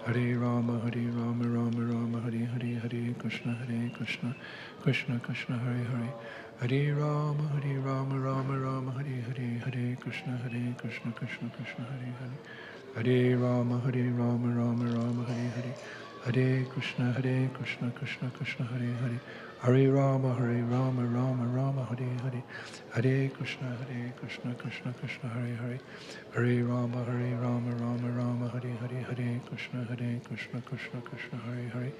Hare Rama, Rama Rama, Hare Hare. Hare Krishna, Krishna Krishna, Hare Hare. Hare Rama, Rama Rama, Hare Hare. Hare Krishna, Krishna Krishna, Hare Hare. Hare Rama, Rama Rama, Hare Hare. Hare Krishna, Krishna Hare Hare. Hare Rama, Rama Rama, Hare Hare. Hare Krishna, Krishna Krishna, Hare Hare. Hare Rama, Rama Rama, Hare Hare. Hare Krishna, Krishna Krishna, Hare Hare.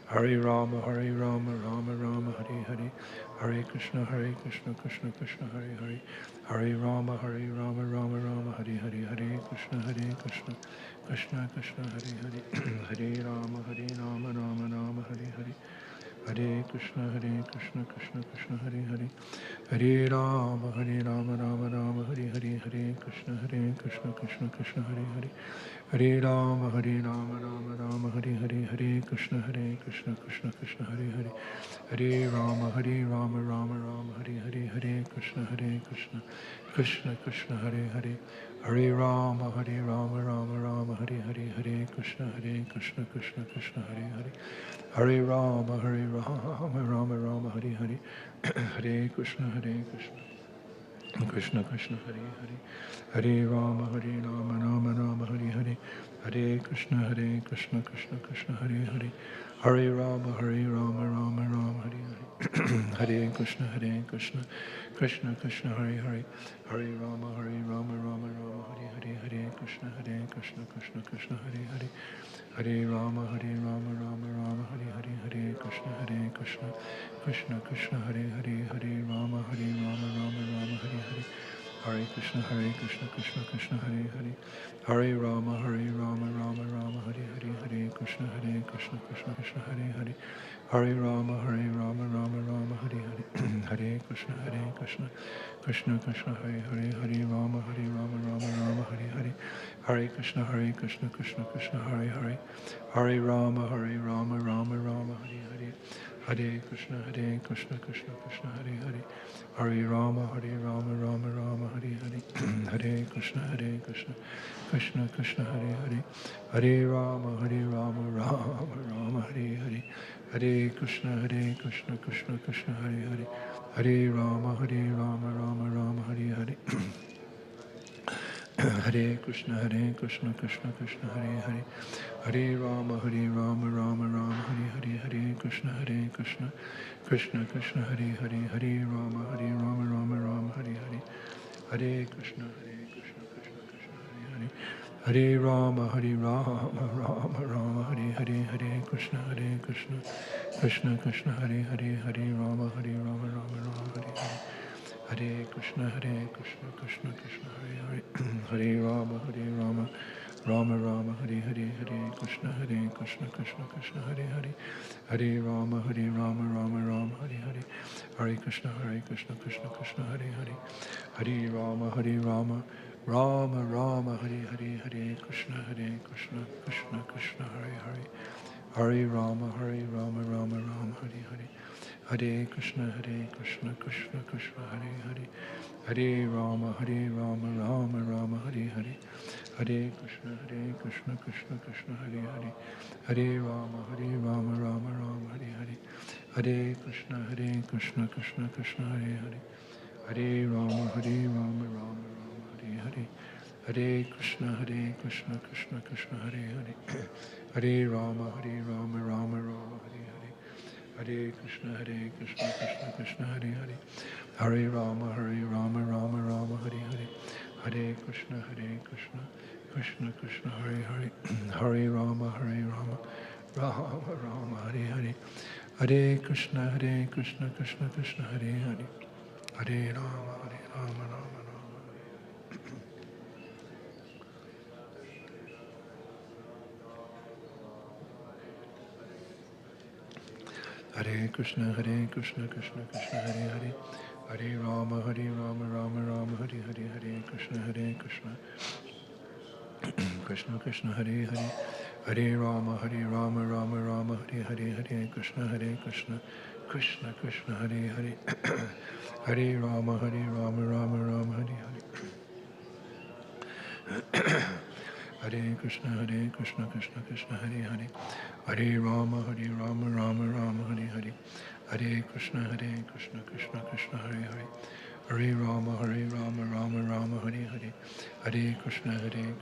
Hare Rama, Rama Rama, Hare Hare, Hare Krishna, Krishna Krishna, Hare Hare, Hare Rama, Rama Rama, Hare Hare, Hare Krishna, Krishna Krishna, Hare Hare, Hare Rama, Rama Rama, Hare Hare, Hare Krishna, Krishna Krishna, Hare Hare, Hare Rama, Rama Rama, Hare Hare, Hare Krishna, Krishna Krishna, Hare Hare, Hare Rama, Rama Rama, Hare Hare, Hare Krishna, Krishna Krishna, Hare Hare, Hare Rama, Rama Rama, Hare Hare, Hare Krishna, Krishna Krishna, Hare Hare, Hare Rama, Rama Rama, Hare Hare, Hare Krishna, Krishna Krishna, Hare Hare, Hare Rama, Rama Rama, Hare Hare, Hare Krishna, Krishna Krishna, Hare Hare, Hare Rama, Rama Rama, Hare Hare, Hare Krishna, Krishna Krishna, Hare Hare, Hare Rama, Rama Rama, Hare Hare, Hare Krishna, Krishna Krishna, Hare Hare, Hare Rama, Rama Rama, Hare Hare, Hare Krishna, Krishna Hare Hare, Hare Rama, Rama Rama, Hare Hare, Hare Krishna, Krishna Krishna, Hare Hare, Hare Rama, Rama Rama, Hare Hare, Hare Krishna, Krishna Krishna, Hare Hare, Hare Rama, Rama Rama, Hare Hare, Hare Krishna, Krishna Hare Hare, Hare Rama, Rama Rama, Hare Hare, Hare Krishna, Krishna Krishna, Hare Hare, Hare Rama, Rama Rama, Hare Hare, Hare Krishna, Krishna Krishna, Hare Hare, Hare Rama, Rama Rama, Hare Hare, Hare Krishna, Krishna Krishna, Hare Hare, Hare Rama, Rama Rama, Hare Hare, Hare Krishna, Krishna Krishna, Hare Hare, Hare Rama, Rama Rama, Hare Hare, Hare Krishna, Krishna Krishna, Hare Hare, Hare Rama, Rama Rama, Hare Hare, Hare Krishna, Krishna Krishna, Hare Hare, Hare Rama, Rama Rama, Hare Hare, Hare Krishna, Krishna Krishna, Hare Hare, Hare Rama, Rama Rama, Hare Hare, Hare Krishna, Krishna Krishna, Hare Hare, Hare Rama, Rama Rama, Hare Hare, Hare Krishna, Krishna Krishna, Hare Hare, Hare Rama, Rama Rama, Hare Hare, Hare Krishna, Krishna Krishna, Hare Hare, Hare Rama, Rama Rama, Hare Hare, Hare Krishna, Krishna Krishna, Hare Hare, Hare Rama, Rama Rama, Hare Hare, Hare Krishna, Krishna Krishna, Hare Hare, Hare Rama, Rama Rama, Hare Hare, Hare Krishna, Krishna Krishna, Hare Hare, Hare Rama, Rama Rama, Hare Hare, Hare Krishna, Krishna Krishna, Hare Hare, Hare Rama, Rama Rama, Hare Hare, Hare Krishna, Krishna Hare Hare, Hare Rama, Rama Rama, Hare Hare, Hare Krishna, Krishna Krishna, Hare Hare, Hare Rama, Rama Rama, Hare Hare, Hare Krishna, Krishna Krishna, Hare Hare, Hare Rama, Rama Rama, Hare Hare, Hare Krishna, Krishna Krishna, Hare Hare, Hare Rama, Rama Rama, Hare Hare, Hare Krishna, Krishna Krishna, Hare Hare, Hare Rama, Rama Rama, Hare Hare, Hare Krishna, Krishna Krishna, Hare Hare, Hare Rama, Rama Rama. Hare Krishna, Krishna Krishna, Hare Hare, Hare Rama, Rama Rama, Hare Hare, Hare Krishna, Krishna Krishna, Hare Hare, Hare Rama, Rama Rama, Hare Hare, Hare Krishna, Krishna Krishna, Hare Hare, Hare Rama, Rama Rama, Hare Hare, Hare Krishna, Krishna Krishna, Hare Hare, Hare Rama, Rama Rama, Hare Hare, Hare Krishna, Krishna Krishna, Hare Hare, Hare Rama, Rama Rama, Hare Hare, Hare Krishna,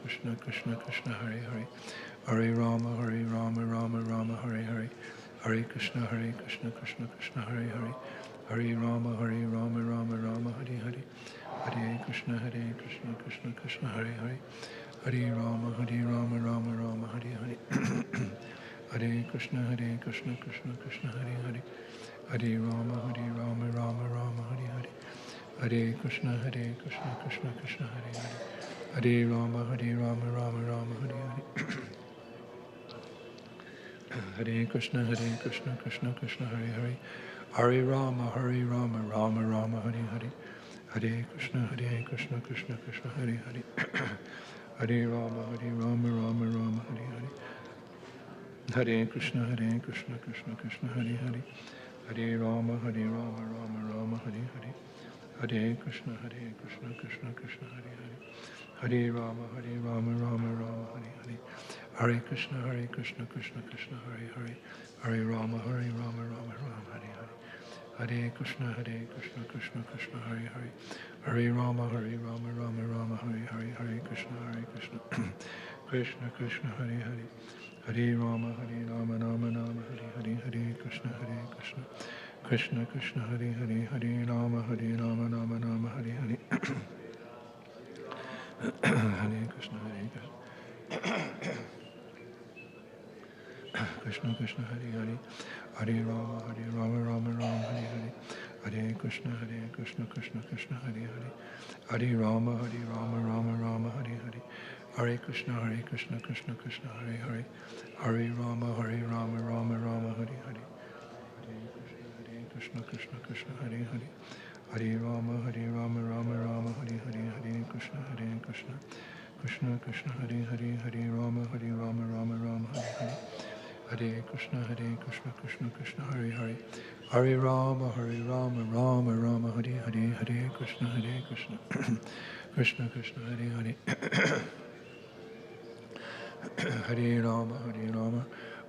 Krishna Krishna, Hare Hare, Hare Rama, Rama Rama, Hare Hare, Hare Krishna, Krishna Krishna, Hare Hare, Hare Rama, Rama Rama, Hare Hare, Hare Krishna, Krishna Krishna, Hare Hare, Hare Rama, Rama Rama, Hare Hare, Hare Krishna, Krishna Krishna, Hare Hare. Hare Rama, Rama Rama, Hare Hare. Hare Krishna, Krishna Krishna, Hare Hare. Hare Rama, Rama Rama, Hare Hare. Hare Krishna, Krishna Krishna, Hare Hare. Hare Rama, Rama Rama, Hare Hare. Hare Krishna, Krishna Krishna, Hare Hare. Hare Rama, Rama Rama, Hare Hare. Hare Krishna, Krishna Krishna, Hare Hare. Hare Rama, Rama Rama, Hare Hare. Hare Krishna, Krishna Krishna, Hare Hare. Hare Rama, Rama Rama, Hare Hare. Hare Krishna, Krishna Krishna, Hare Hare. Hare Rama, Rama Rama, Hare Hare. Hare Krishna, Krishna Krishna, Hare Hare. Hare Rama, Rama Rama, Hare Hare. Hare Krishna, Krishna Krishna, Hare Hare. Hare Rama, Rama Rama, Hare Hare. Hare Krishna, Krishna Krishna, Hare Hare. Hare Rama, Rama Rama, Hare Hare. Hare Krishna, Krishna Krishna, Hare Hare. Hare Rama, Rama Rama, Hare Hare. Hare Krishna, Krishna Krishna, Hare Hare. Hare Rama, Rama Rama, Hare Hare. Hare Krishna, Krishna Krishna, Hare Hare. Hare Rama, Rama Rama, Hare Hare. Hare Krishna, Krishna Hare Hare. Hare Rama, Rama Rama, Hare Hare. Hare Krishna, Krishna Krishna, Hare Hare. Hare Rama, Rama Rama, Hare Hare. Hare Krishna, Krishna, Hare Hare. Hare Rama,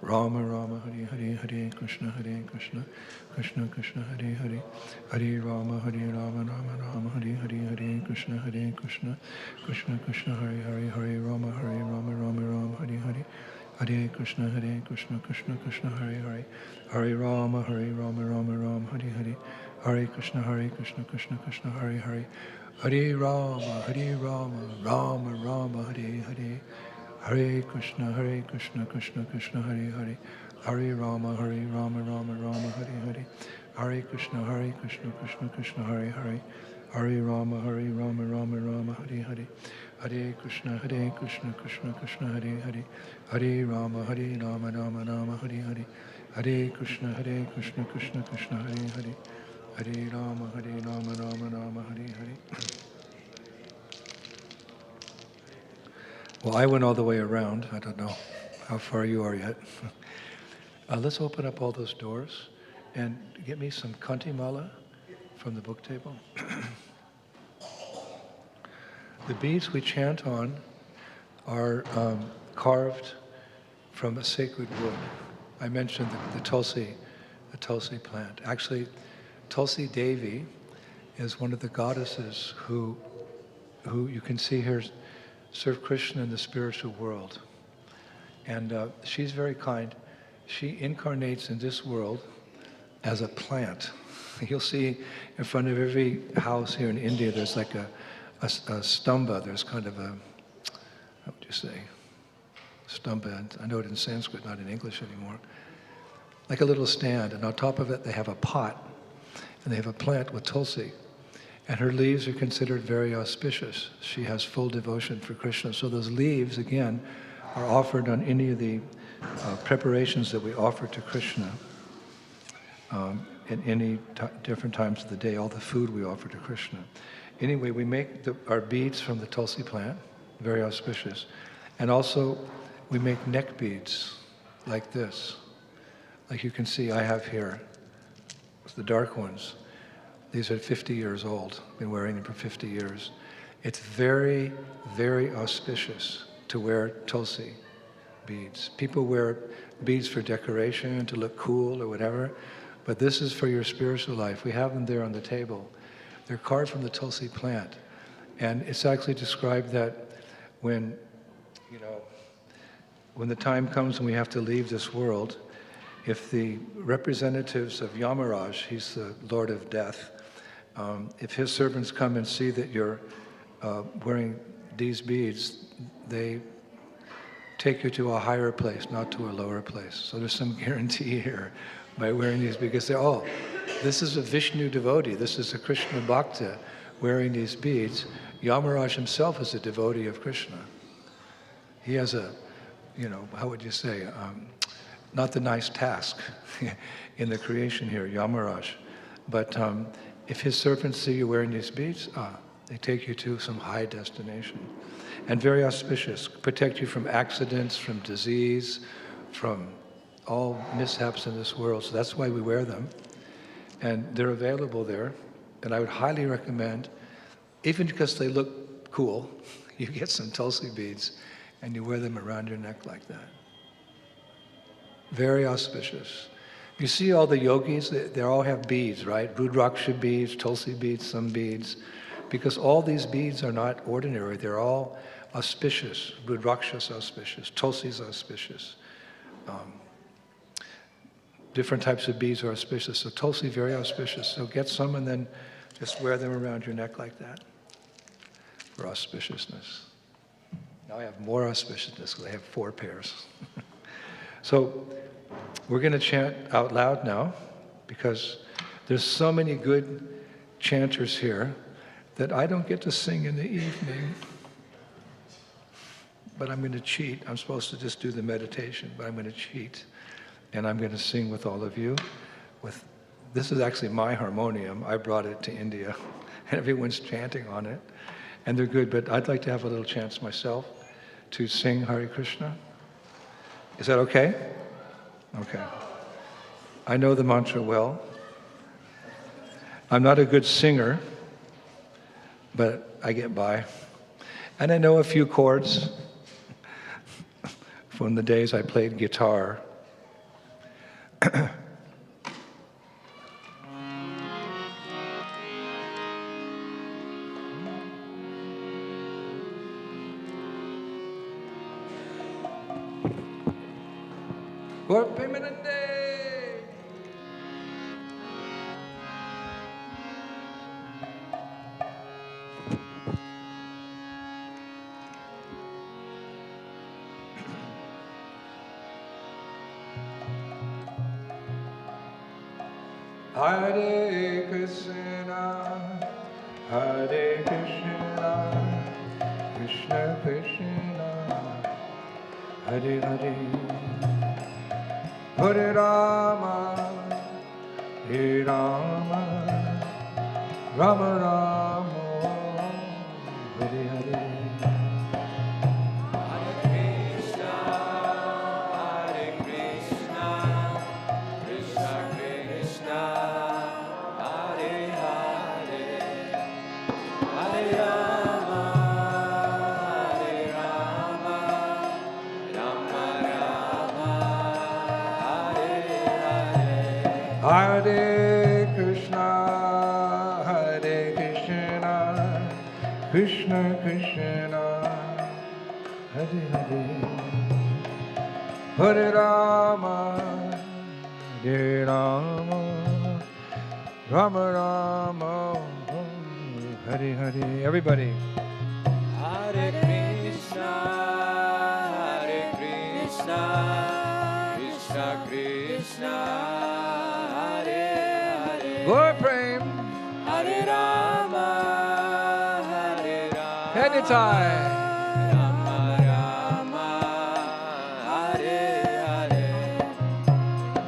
Rama Rama, Hare Hare. Hare Krishna, Krishna Krishna, Hare Hare. Hare Rama, Rama Rama, Hare Hare. Hare Krishna, Krishna Krishna, Hare Hare. Hare Rama, Rama Rama, Hare Hare. Hare Krishna, Krishna Krishna, Hare Hare. Hare Rama, Rama Rama, Hare Hare. Hare Krishna, Krishna Krishna, Hare Hare. Hare Rama, Rama Rama, Hare Hare. Hare Krishna, Krishna, Hare Hare. Hare Rama, Rama Rama, Hare Hare. Hare Krishna, Krishna Krishna, Hare Hare. Hare Rama, Rama Rama, Hare Hare. Hare Krishna, Krishna Krishna, Hare Hare. Hare Rama, Rama Rama, Hare Hare. Hare Krishna, Krishna Krishna, Hare Hare. Hare Rama, Rama Rama, Hare Hare. Hare Krishna, Krishna Krishna, Hare Hare. Hare Rama, Rama Rama, Hare Hare. Well, I went all the way around. I don't know how far you are yet. Let's open up all those doors and get me some Kanti Mala from the book table. The beads we chant on are carved from a sacred wood. I mentioned the Tulsi plant. Actually, Tulsi Devi is one of the goddesses who you can see here serve Krishna in the spiritual world. And she's very kind. She incarnates in this world as a plant. You'll see in front of every house here in India, there's like a stamba. There's kind of a, how would you say, stamba. I know it in Sanskrit, not in English anymore. Like a little stand, and on top of it they have a pot, and they have a plant with Tulsi. And her leaves are considered very auspicious. She has full devotion for Krishna. So those leaves, again, are offered on any of the preparations that we offer to Krishna in any different times of the day, all the food we offer to Krishna. Anyway, we make our beads from the Tulsi plant, very auspicious. And also, we make neck beads like this. Like you can see I have here, it's the dark ones. These are 50 years old, been wearing them for 50 years. It's very, very auspicious to wear Tulsi beads. People wear beads for decoration, to look cool or whatever, but this is for your spiritual life. We have them there on the table. They're carved from the Tulsi plant. And it's actually described that when the time comes and we have to leave this world, if the representatives of Yamaraj, he's the Lord of Death, if his servants come and see that you're wearing these beads, they take you to a higher place, not to a lower place. So there's some guarantee here by wearing these, because they're, oh, this is a Vishnu devotee, this is a Krishna Bhakta wearing these beads. Yamaraj himself is a devotee of Krishna. He has a, how would you say, not the nice task in the creation here, Yamaraj. But if his servants see you wearing these beads, they take you to some high destination. And very auspicious, protect you from accidents, from disease, from all mishaps in this world. So that's why we wear them. And they're available there. And I would highly recommend, even because they look cool, you get some Tulsi beads and you wear them around your neck like that. Very auspicious. You see all the yogis, they all have beads, right? Rudraksha beads, Tulsi beads, some beads. Because all these beads are not ordinary, they're all auspicious. Rudraksha's auspicious, Tulsi's auspicious. Different types of beads are auspicious. So Tulsi, very auspicious. So get some and then just wear them around your neck like that for auspiciousness. Now I have more auspiciousness because I have 4 pairs. So we're going to chant out loud now because there's so many good chanters here that I don't get to sing in the evening. But I'm going to cheat. I'm supposed to just do the meditation, but I'm going to cheat. And I'm going to sing with all of you. This is actually my harmonium. I brought it to India, and everyone's chanting on it. And they're good, but I'd like to have a little chance myself to sing Hare Krishna. Is that okay? Okay. I know the mantra well. I'm not a good singer, but I get by. And I know a few chords from the days I played guitar. Hare Krishna, Hare Krishna, Krishna Krishna, Hare Hare, Hare Rama, Hare Rama, Rama Rama, Hare Hare. Hare Krishna, Hare Krishna, Krishna Krishna, Hare Hare, Hare Rama, Hare Rama, Rama Rama, Hare Hare. Everybody. Hare Krishna, Hare Krishna, Krishna Krishna. Lord Prem. Hare Rama, Hare Rama. Anytime. Rama Rama, Hare Hare.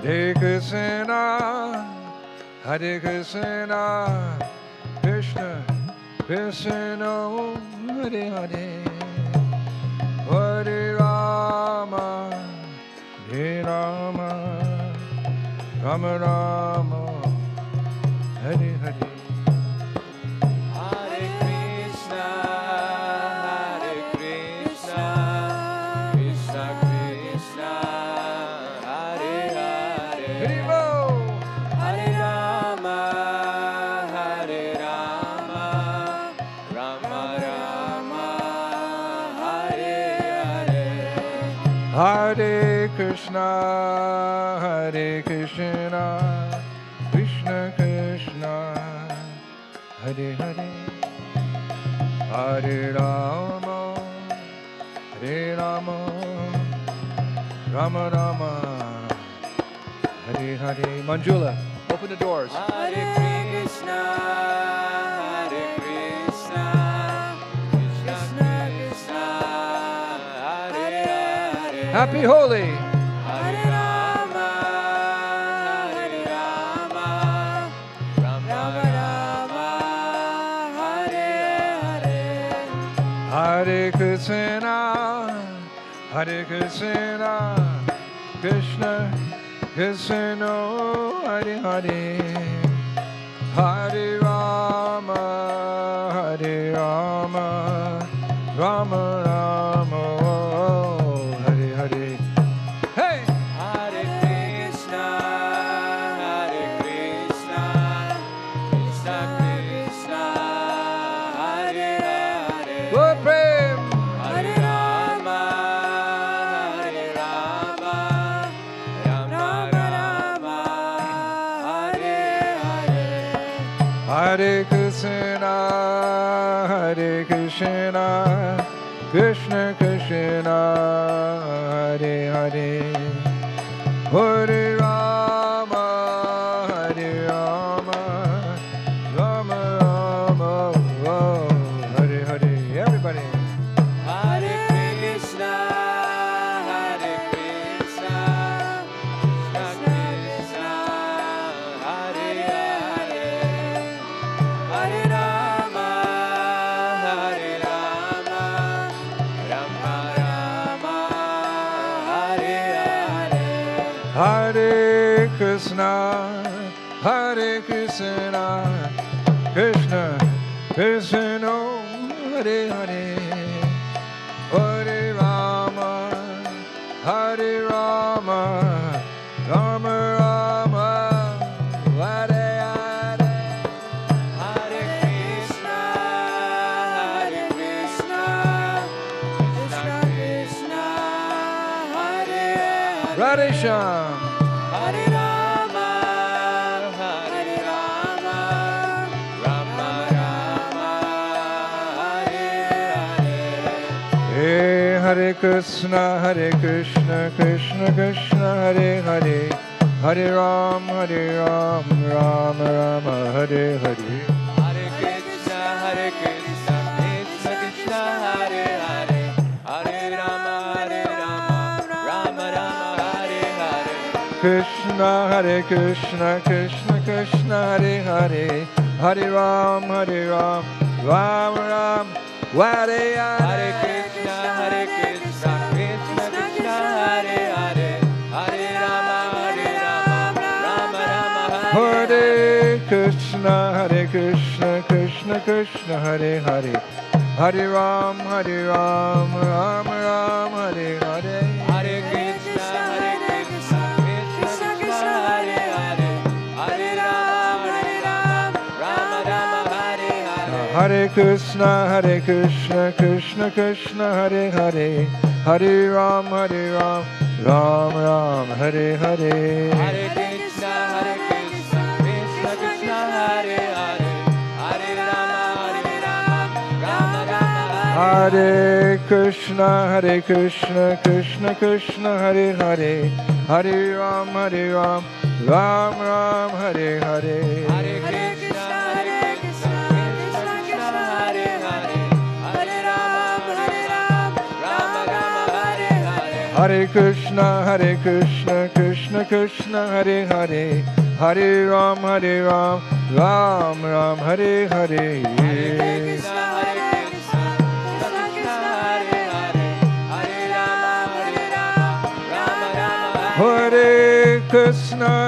Hare Krishna, Hare Krishna, Krishna Krishna, Hare Hare. Hare Rama, Hare Rama, Rama Rama, Hare Hare. Hare Krishna, Hare Krishna, Krishna Krishna, Hare Hare. Hare Bo. Hare Rama, Hare Rama, Rama Rama, Hare Hare. Hare Krishna, Hare Krishna, Krishna Krishna, Hare Hare. Hare Rama, Hare Rama, Rama Rama, Hare Hare. Manjula, open the doors. Hare Krishna, Hare Krishna, Krishna Krishna, Hare Hare. Happy Holi. Hare Rama, Hare Rama, Rama Rama, Hare Hare. Hare Krishna, Hare Krishna, Krishna Krishna, Hare Hare, Hare Rama, Hare Rama, Rama Rama, Hare Hare. Hey! Hare Krishna, Hare Krishna, Krishna Krishna, Hare Hare. Go Prem! Hare Rama, Hare Rama, Rama Rama, Hare Hare. Hare Krishna, Hare Krishna, Krishna Krishna, Hare Hare, Hare Rama, Hare Rama, Rama Rama, Hare Hare. Everybody. Hare Krishna, Hare Krishna, Krishna Krishna, Hare Hare, Hare Rama, Hare Rama, Rama Rama, Hare Hare. Hare Krishna, Hare Krishna, Krishna Krishna, Hare Hare, Hare Rama, Hare Rama, Rama Rama, Hare Hare. Hare Krishna, Hare Krishna, Krishna Krishna, Hare Hare. Radhe Shyam. Hare Rama, Hare Rama, Rama Rama, Hare Hare. Hey, Hare Krishna, Krishna Krishna, Hare Hare, Hare Ram, Ram Rama, Hare Hare. Hare Krishna, Krishna Krishna, Hare Hare, Hare Rama, Rama Rama, Hare Hare. Krishna, Krishna Krishna, Hare Hare, Hare Ram, Ram Ram, Hare Hare Hare. Krishna, Krishna Krishna, Hare Hare, Hare Rama, Rama Rama, Hare Hare Krishna, Krishna Krishna, Hare Hare, Hare Ram, Ram Ram, Hare Hare. Hare Krishna, Krishna Krishna, Hare Hare, Hare Rama, Rama Rama, Hare Hare. Hare Krishna, Krishna Krishna, Hare Hare, Hare Ram, Ram Ram, Hare Hare. Hare Krishna, Krishna Krishna, Hare Hare, Hare Rama, Rama Rama, Hare Krishna, Krishna Krishna, Hare Hare, Hare Ram, Ram Ram, Hare Hare. Hare Krishna, Krishna Krishna, Hare Hare, Hare Rama, Rama Rama, Hare Hare. Hare Krishna, Krishna Krishna, Hare Hare, Hare Ram, Ram Ram, Hare Hare.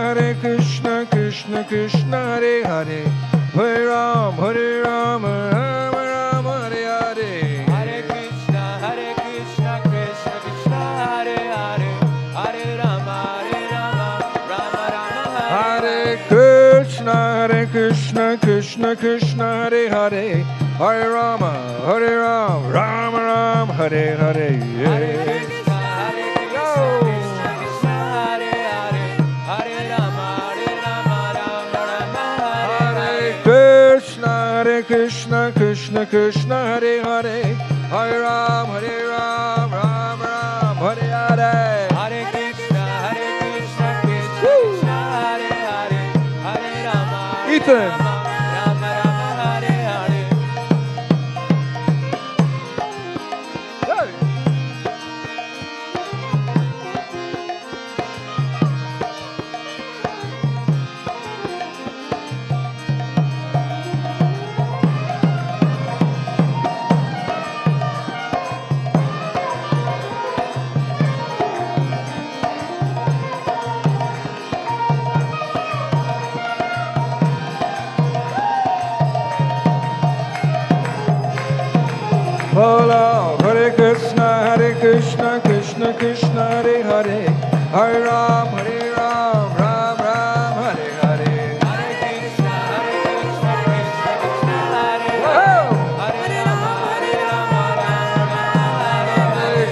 Hare Krishna, Krishna Krishna, Hare Hare, Hare Rama, Rama Rama, Hare Krishna, Krishna Krishna, Hare Hare, Hare Ram, Ram Ram, Hare Hare. Hare Krishna, Krishna Krishna, Hare Hare, Hare Rama, Rama Rama, Hare Krishna, Krishna Krishna, Hare Hare, Hare Rama, Ram Ram, Hare Hare. Hare Krishna, Krishna Krishna, Hare Hare, Hare Rama, Rama Rama, Hare Krishna, Krishna Krishna, Hare Hare, Hare Ram, Ram Ram, Hare Hare. Hare Ethan. Bolo, Hare Krishna, Krishna Krishna, Hare Hare, Hare Ram, Ram Ram, Hare Hare. Hare Krishna, Krishna Krishna, Hare Hare. Hare Rama, Rama, Hare Hare. Hare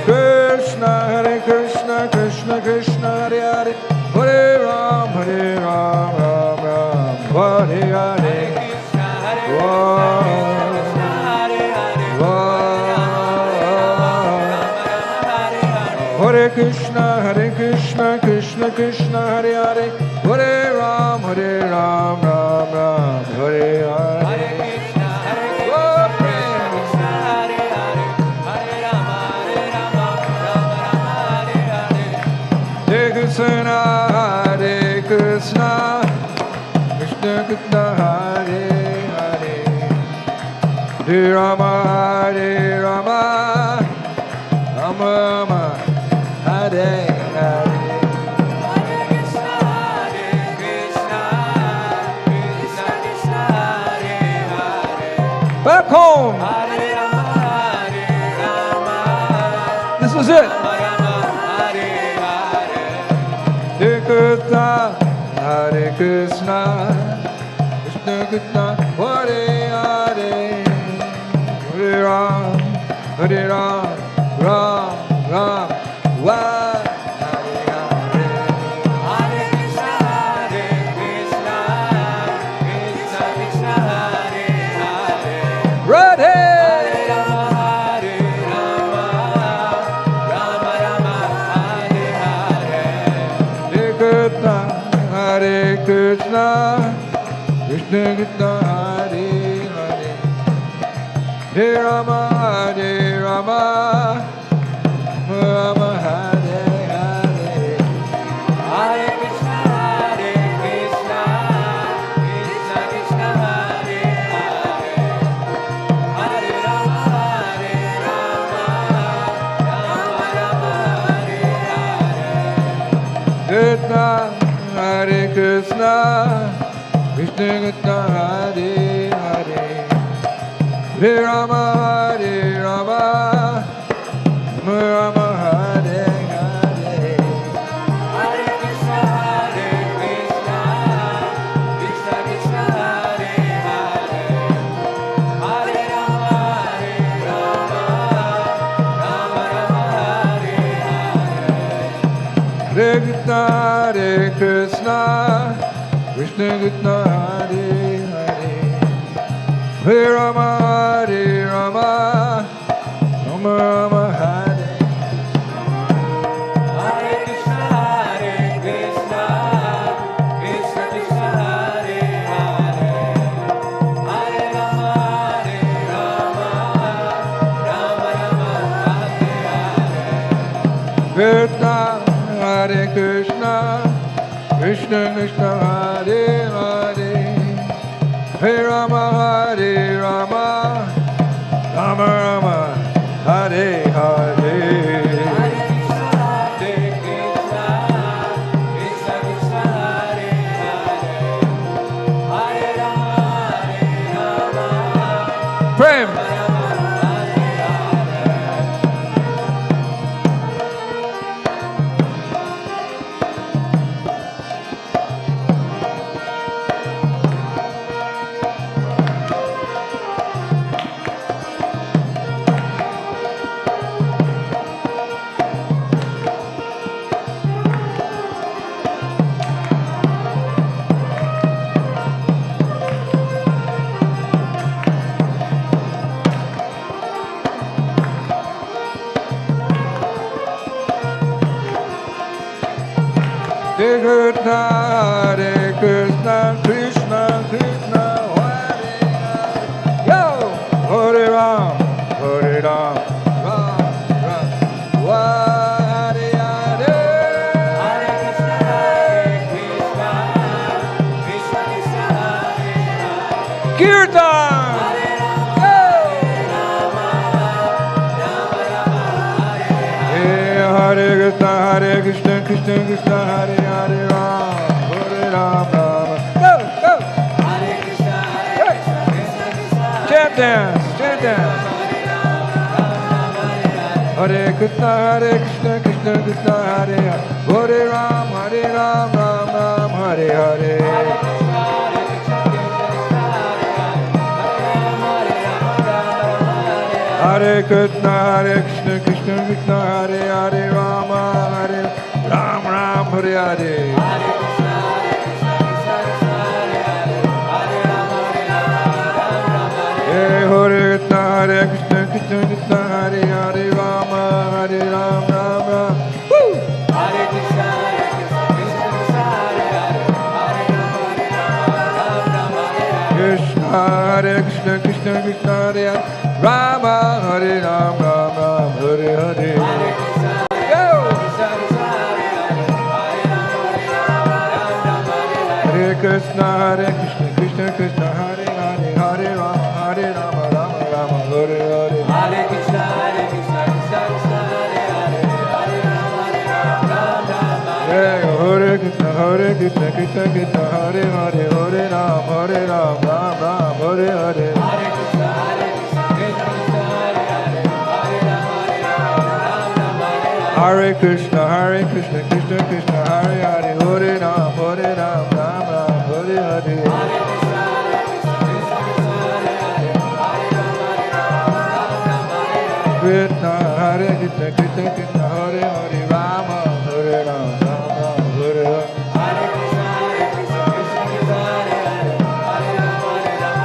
Krishna, Krishna Krishna, Hare Hare, Hare Ram, Ram Ram, Hare Hare. Hare Krishna, Krishna Krishna, Hare Hare, Hare Ram, Ram Ram, Hare Hare. Hare Krishna, Krishna Hare Hare, Hare Rama, Rama, Hare Hare. Hare Krishna, Krishna Krishna, Hare Hare, Hare Rama, Rama Rama, Hare Hare. Hare Krishna, Krishna Krishna, Hare Hare. Back home. Hare Rama, This was it. Rama, Hare Hare. Hare Krishna, Krishna Krishna, Hare Hare, Hare Ram, Ram Ram, Hare Hare. Hare Krishna, Krishna Krishna, Hare Hare. Radhe. Hare Rama, Rama Rama, Hare Hare. Hare Krishna, Krishna Krishna, Hare Hare, Hare Rama, Rama Rama, Hare Hare. Hare Krishna, Krishna Krishna, Hare Hare. Hare Rama, Rama Rama, Hare Hare. Krishna, Hare Krishna, Krishna Krishna, Hare Hare, Hare Rama, Rama Rama, Hare Hare. Hare Krishna, Krishna Krishna, Hare Hare. Hare Rama, Rama Hare Hare. Hare Krishna, Krishna Krishna, Hare Hare, Hare Rama, Rama Rama, Hare. Hare Krishna, Krishna Krishna, Hare Hare. Hare Rama, Rama Hare Hare. Kirtan, Hare Krishna, Krishna Krishna, Hare Hare, Hare Rama, Rama Rama, Hare Hare. Hare Krishna, Krishna Krishna, Hare Hare. Hare Rama, Prem. Hare Krishna, Krishna Krishna, Kirtan! Hare Krishna, Krishna Krishna, Hare Hare Ram, Hare Ram, Ram. Go, go! Chant dance, chant dance. Hare Krishna, Krishna Krishna, Hare Hare. Hare Ram, Ram Ram, Hare Hare. Hare Krishna, Krishna Krishna, Hare Hare, Rama, Hare Ram, Ram, Hare Hare. Hare Krishna, Krishna Krishna, Hare Hare, Rama, Hare Ram, Ram Ram. Woo! Hare Krishna, Krishna, Krishna Krishna, Hare Hare, Rama, Hare Ram, Ram Ram, Hare Hare. Go! Hare Krishna, Krishna Krishna, Hare Hare, Hare Rama, Rama Rama, Hare Hare. Hare Krishna, Krishna Krishna, Hare Hare, Hare Rama, Rama Rama, Hare Hare. Hare Krishna, Krishna Krishna, Hare Hare, Hare Ram, Ram Ram, Hare Hare. Hare Krishna, Krishna Krishna, Hare Hare, Hare Rama, Rama Rama, Hare Krishna, Krishna Krishna, Hare Hare, Hare Ram, Ram Ram, Hare Hare. Hare Krishna, Krishna Krishna, Hare Hare, Hare Rama, Rama Rama, Krishna, Krishna Krishna, Hare Hare, Rama, Hare Ram, Hare Hare. Hare Krishna, Krishna Krishna, Hare Hare, Hare Rama,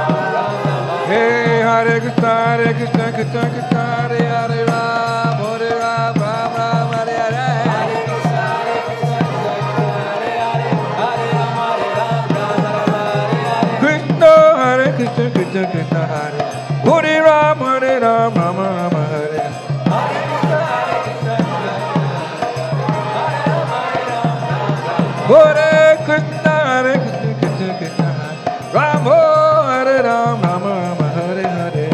Rama Rama, Hey, Hare Krishna, Krishna Krishna, Hare Hare, Ram, Ram Ram, Hare Hare. Hare Krishna, Krishna Krishna, Hare Hare, Hare Rama, Rama Rama, Hare Hare. Krishna, Krishna Krishna, Hare Hare Ram, Rama Rama, Hare. Hare Krishna, Krishna Hare Krishna, Krishna, Ram, Hare Ram, Rama Rama, Hare Hare.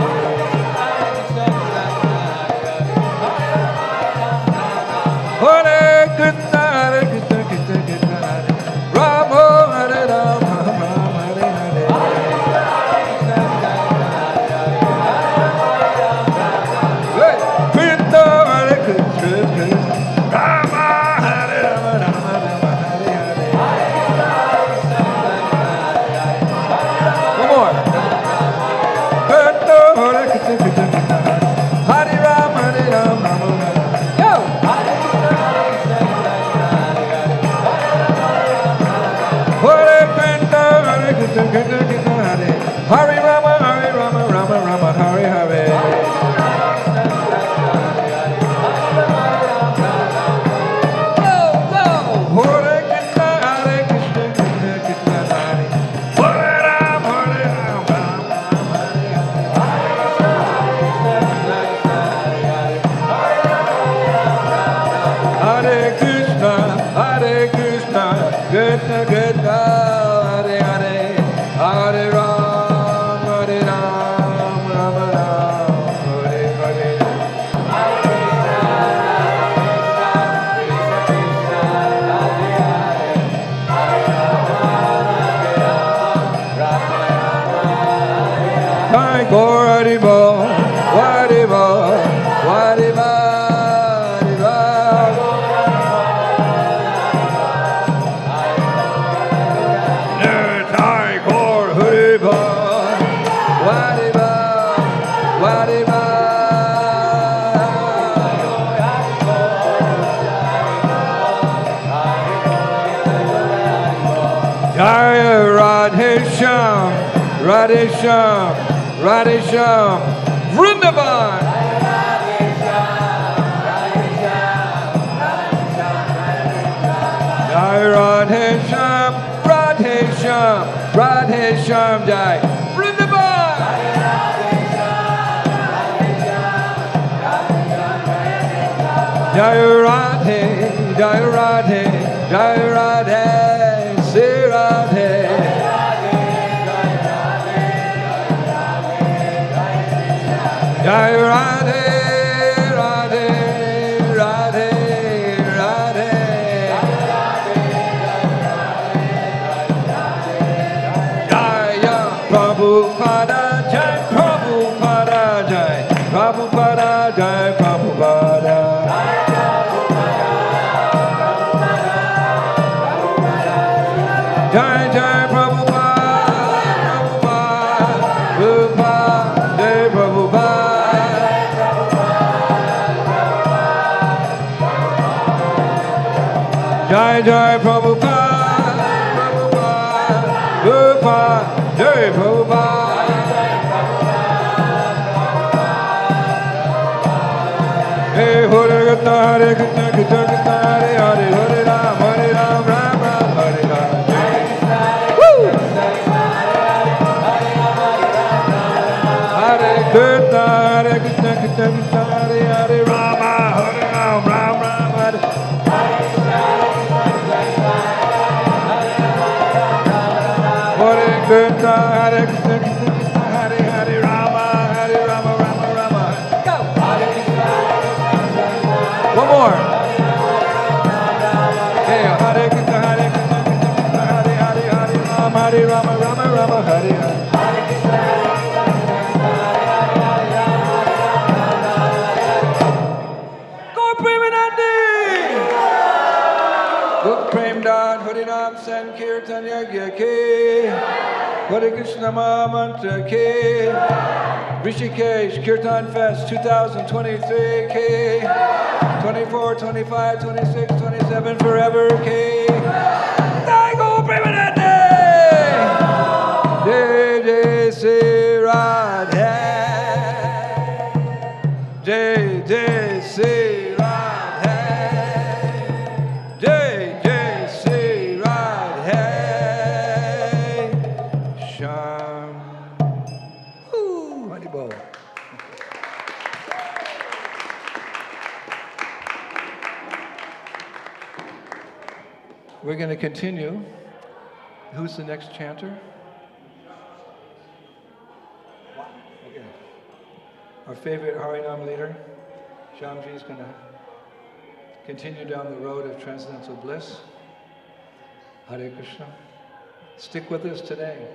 Hare Krishna, Krishna, Ram, Hare Ram, Rama Rama, Hare Hare. Krishna, Hare Krishna, Rama, Hare Rama, Rama Rama, Hare Hare. One more. Krishna, Hare Krishna, Hare Ram, Hare Ram, Rama Rama. Go! Hare Krishna, Krishna, Hare Hare Rama, Rama Rama, Hare Hare. Hare Krishna, Krishna Krishna, Hare Ram, Ram Hare Krishna, Krishna Krishna, Hare Hare, Hare Ram, Ram Ram, Hare Hare. Jai Gaur Hari Bol, Hari Bol, Hari Bol, Hari Bol. Jai Gaur Hari Bol, Hari Bol, Hari Bol. Jai Radhe Shyam, Radhe Shyam, Radhe Shyam, Vrindavan. Jai Radhe Shyam, Radhe Shyam, Radhe Shyam, Jai Vrindavan. Jai Radhe, Jai Radhe, Jai Radhe, Sri Radhe. Jai Radhe, Radhe, Radhe, Radhe. Jaya Prabhupada, Jai Prabhupada, Jai Prabhupada, Jai Prabhupada. Jai Jai Prabhupada, Prabhupada, Prabhupada, Jai Prabhupada. Jai Jai Prabhupada, Prabhupada, Prabhupada, Jai Prabhupada. Hey, Hare Krishna, Hare Krishna, Krishna Krishna, Hare Hare, Hare Ram, Ram Ram, Hare Ram. Hare Krishna, Krishna Krishna, Hare Hare, Rama, Hare Ram, Ram Ram, Hare. Hare Krishna, Krishna Krishna, Hare Hare, Rama, Hare Rama, Rama Rama. Go. One more. Hey, Hare Krishna, Krishna Krishna, Hare Hare, Hare Rama, Hare Rama, Rama Rama, Hare Hare. Harinam Sankirtan Yagya Ke Hare Krishna Mahamantra Ke Rishikesh Kirtan Fest 2023 Ke 24, 25, 26, 27 forever Ke Jai Go Premanande Jai Jai Sri Radhe Jai Jai Sri Radhe Jai Jai Sri Radhe Sham. Ooh, honey bow. We're going to continue. Who's the next chanter? Okay. Our favorite Harinam leader, Shyamji, is going to continue down the road of transcendental bliss. Hare Krishna. Stick with us today.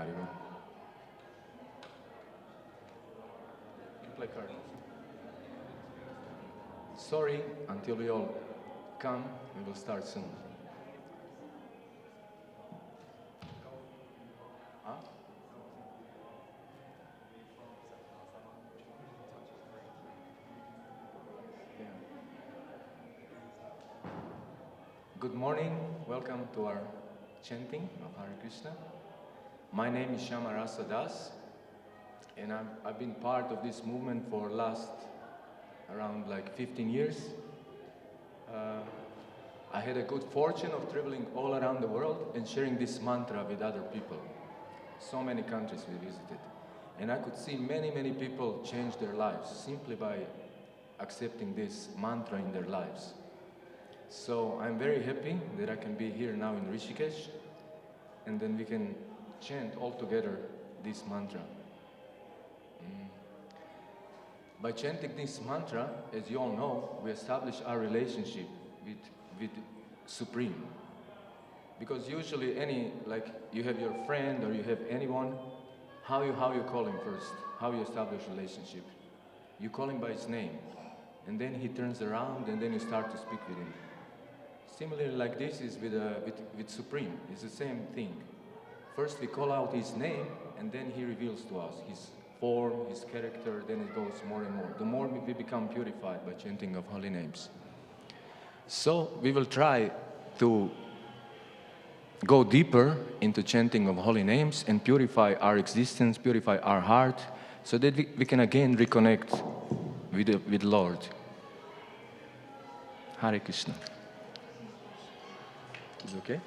Haribo. You play Kirtan. Sorry, until we all come, we will start soon. Huh? Yeah. Good morning, welcome to our chanting of Hare Krishna. My name is Shama Rasa Das, and I've been part of this movement for last around like 15 years. I had a good fortune of traveling all around the world and sharing this mantra with other people. So many countries we visited. And I could see many people change their lives simply by accepting this mantra in their lives. So I'm very happy that I can be here now in Rishikesh, and then we can chant all together this mantra. By chanting this mantra, as you all know, we establish our relationship with Supreme. Because usually like you have your friend or you have anyone, how you call him first? How you establish relationship? You call him by his name, and then he turns around and then you start to speak with him. Similarly like this is with Supreme, it's the same thing. First we call out his name and then he reveals to us his form, his character, then it goes more and more. The more we become purified by chanting of holy names. So we will try to go deeper into chanting of holy names and purify our existence, purify our heart, so that we can again reconnect with Lord. Hare Krishna. Is it okay?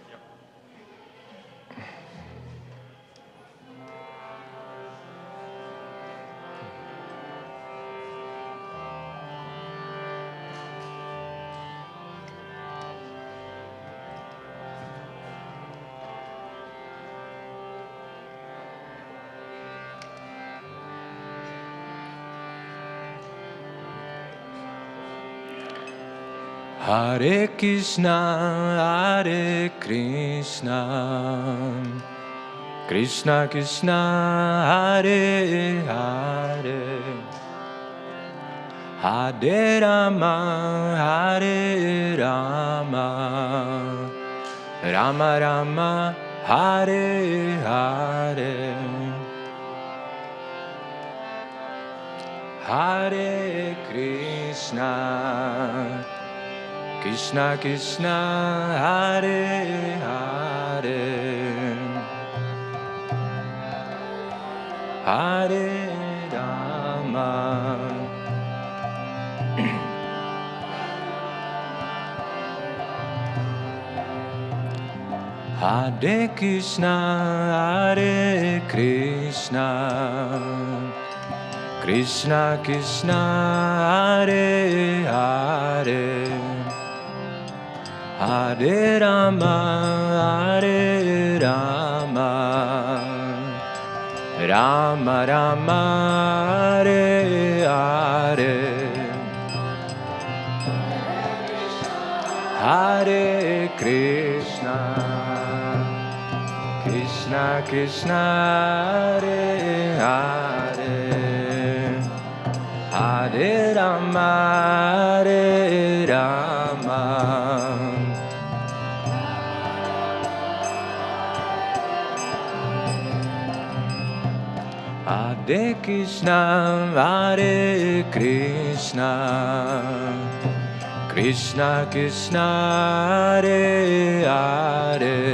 Hare Krishna, Hare Krishna, Krishna Krishna, Hare Hare, Hare Rama, Hare Rama, Rama Rama, Hare Hare, Hare Krishna, Krishna Krishna, Hare Hare, Hare Rama, Hare Krishna, Hare Krishna, Krishna Krishna, Hare Hare, Hare Rama, Hare Rama, Rama Rama, Hare Hare, Hare Krishna, Krishna Krishna, Hare Hare, Hare Rama, Hare Rama, Hare Krishna, Hare Krishna, Krishna Krishna, Hare Hare,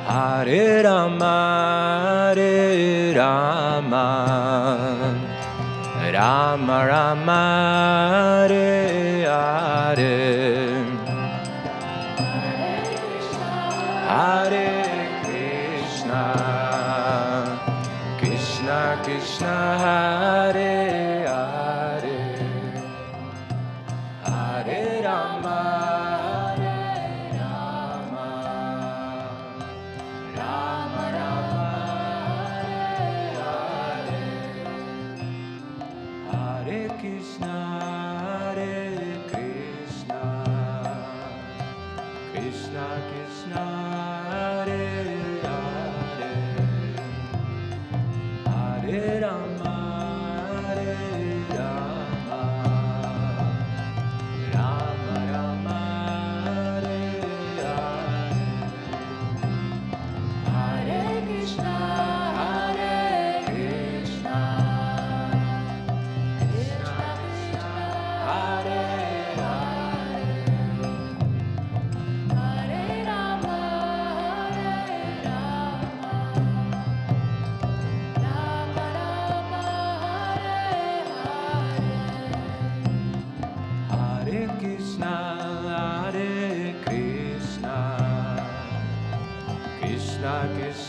Hare Rama, Hare Rama, Rama Rama, Hare Hare, Hare Krishna, Krishna Krishna, Hare Hare, Hare Rama, Hare Rama, Rama Rama, Hare Hare, Hare Krishna, Hare Krishna, Krishna Krishna, Hare Hare,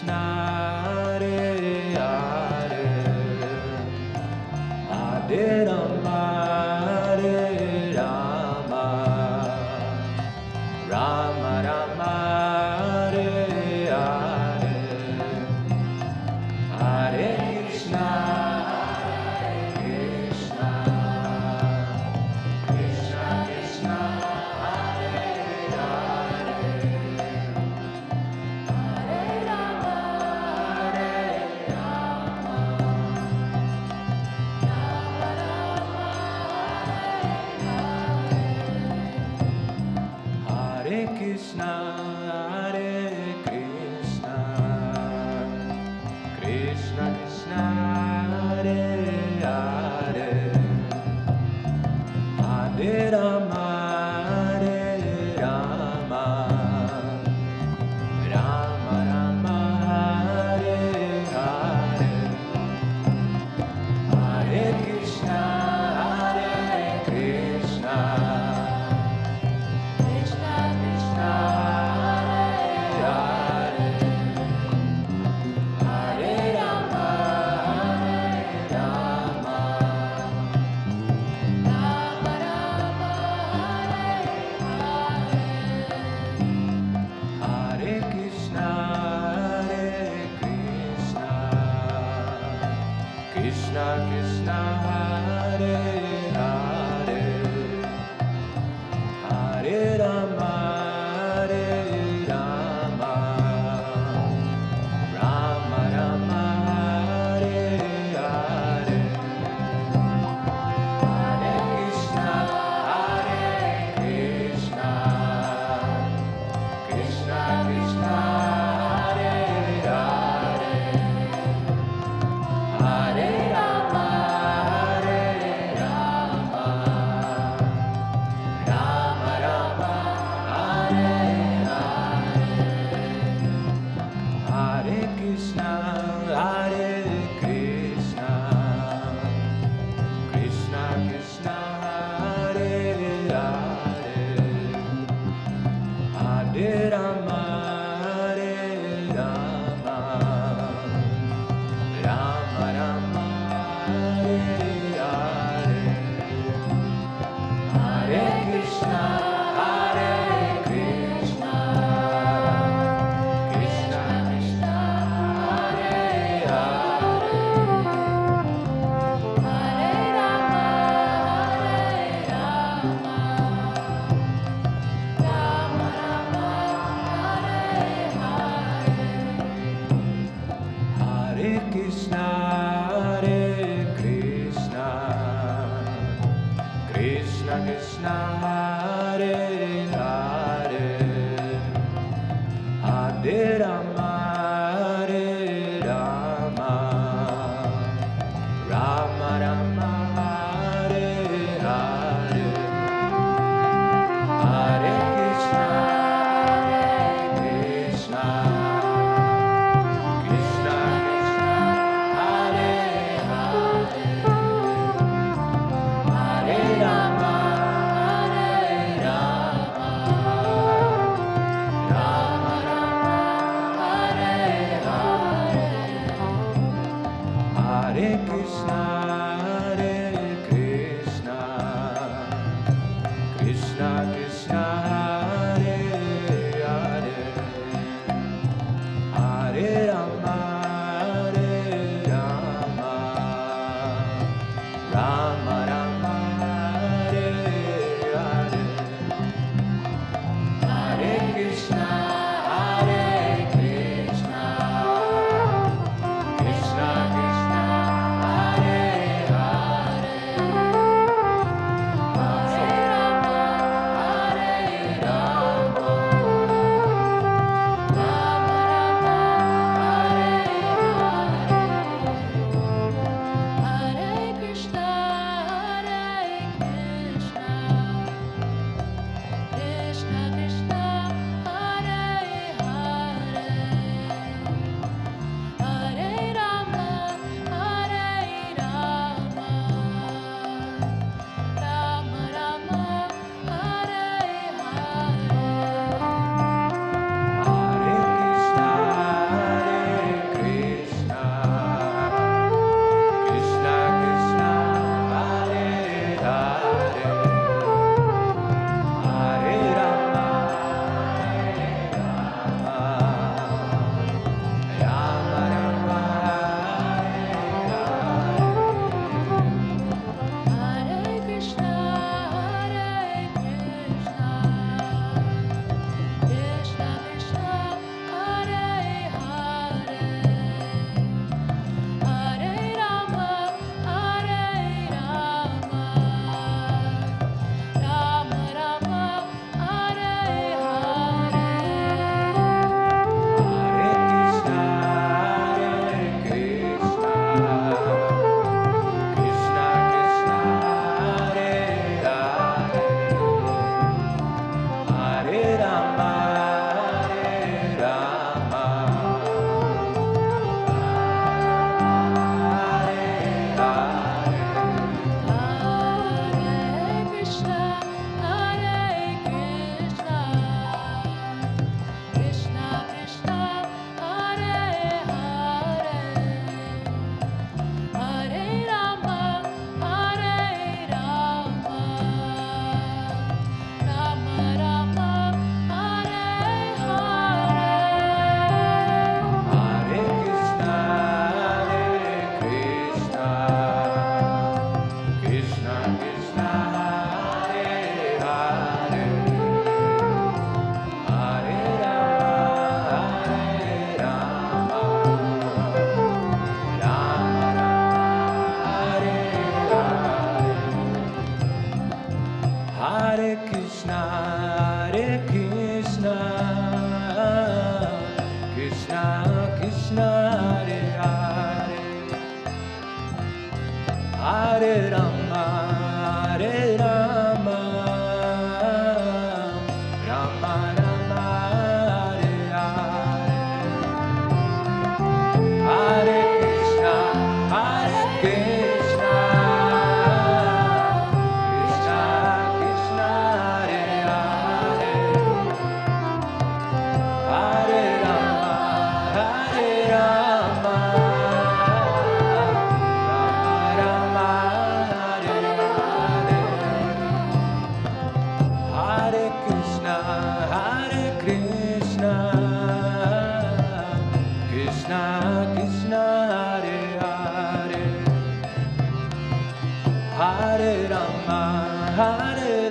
Krishna, Hare Hare, Hare Rama, Hare Rama, Rama Rama, Hare Hare, Hare Krishna, Hare Krishna, Krishna Krishna, Hare Hare, Hare Rama, Hare Rama, Rama Rama, Hare Krishna, Hare Krishna, Krishna Krishna, Hare Hare, Hare Rama, Hare Rama, Rama Rama, Hare Hare, Hare Krishna, Hare Krishna, Krishna Krishna, Hare Hare, Hare Rama, Hare Rama, Rama Rama, Hare Krishna, Hare Krishna, Krishna Krishna, Hare Hare, Hare Rama, Hare Rama, Rama Rama, Hare Hare, Hare Krishna, Hare Krishna, Krishna Krishna, Hare Hare, Hare Rama, Hare Rama, Rama Rama, Hare Hare, Hare Krishna, Hare Krishna, Krishna Krishna, Hare Hare, Hare Rama, Hare Rama, Rama Rama, Hare Hare, Hare Krishna, Hare Krishna, Krishna Krishna, Hare Hare, Hare Rama, Hare Rama, Rama Rama, Hare Krishna Hare Hare, Hare Rama, Hare Rama, Rama Rama, Hare Hare, Hare Krishna, Hare Krishna, Krishna Krishna, Hare Hare, Hare Rama, Hare Rama, Rama Rama, Hare Krishna, Hare Krishna, Krishna Krishna, Hare Hare, Hare Rama, Hare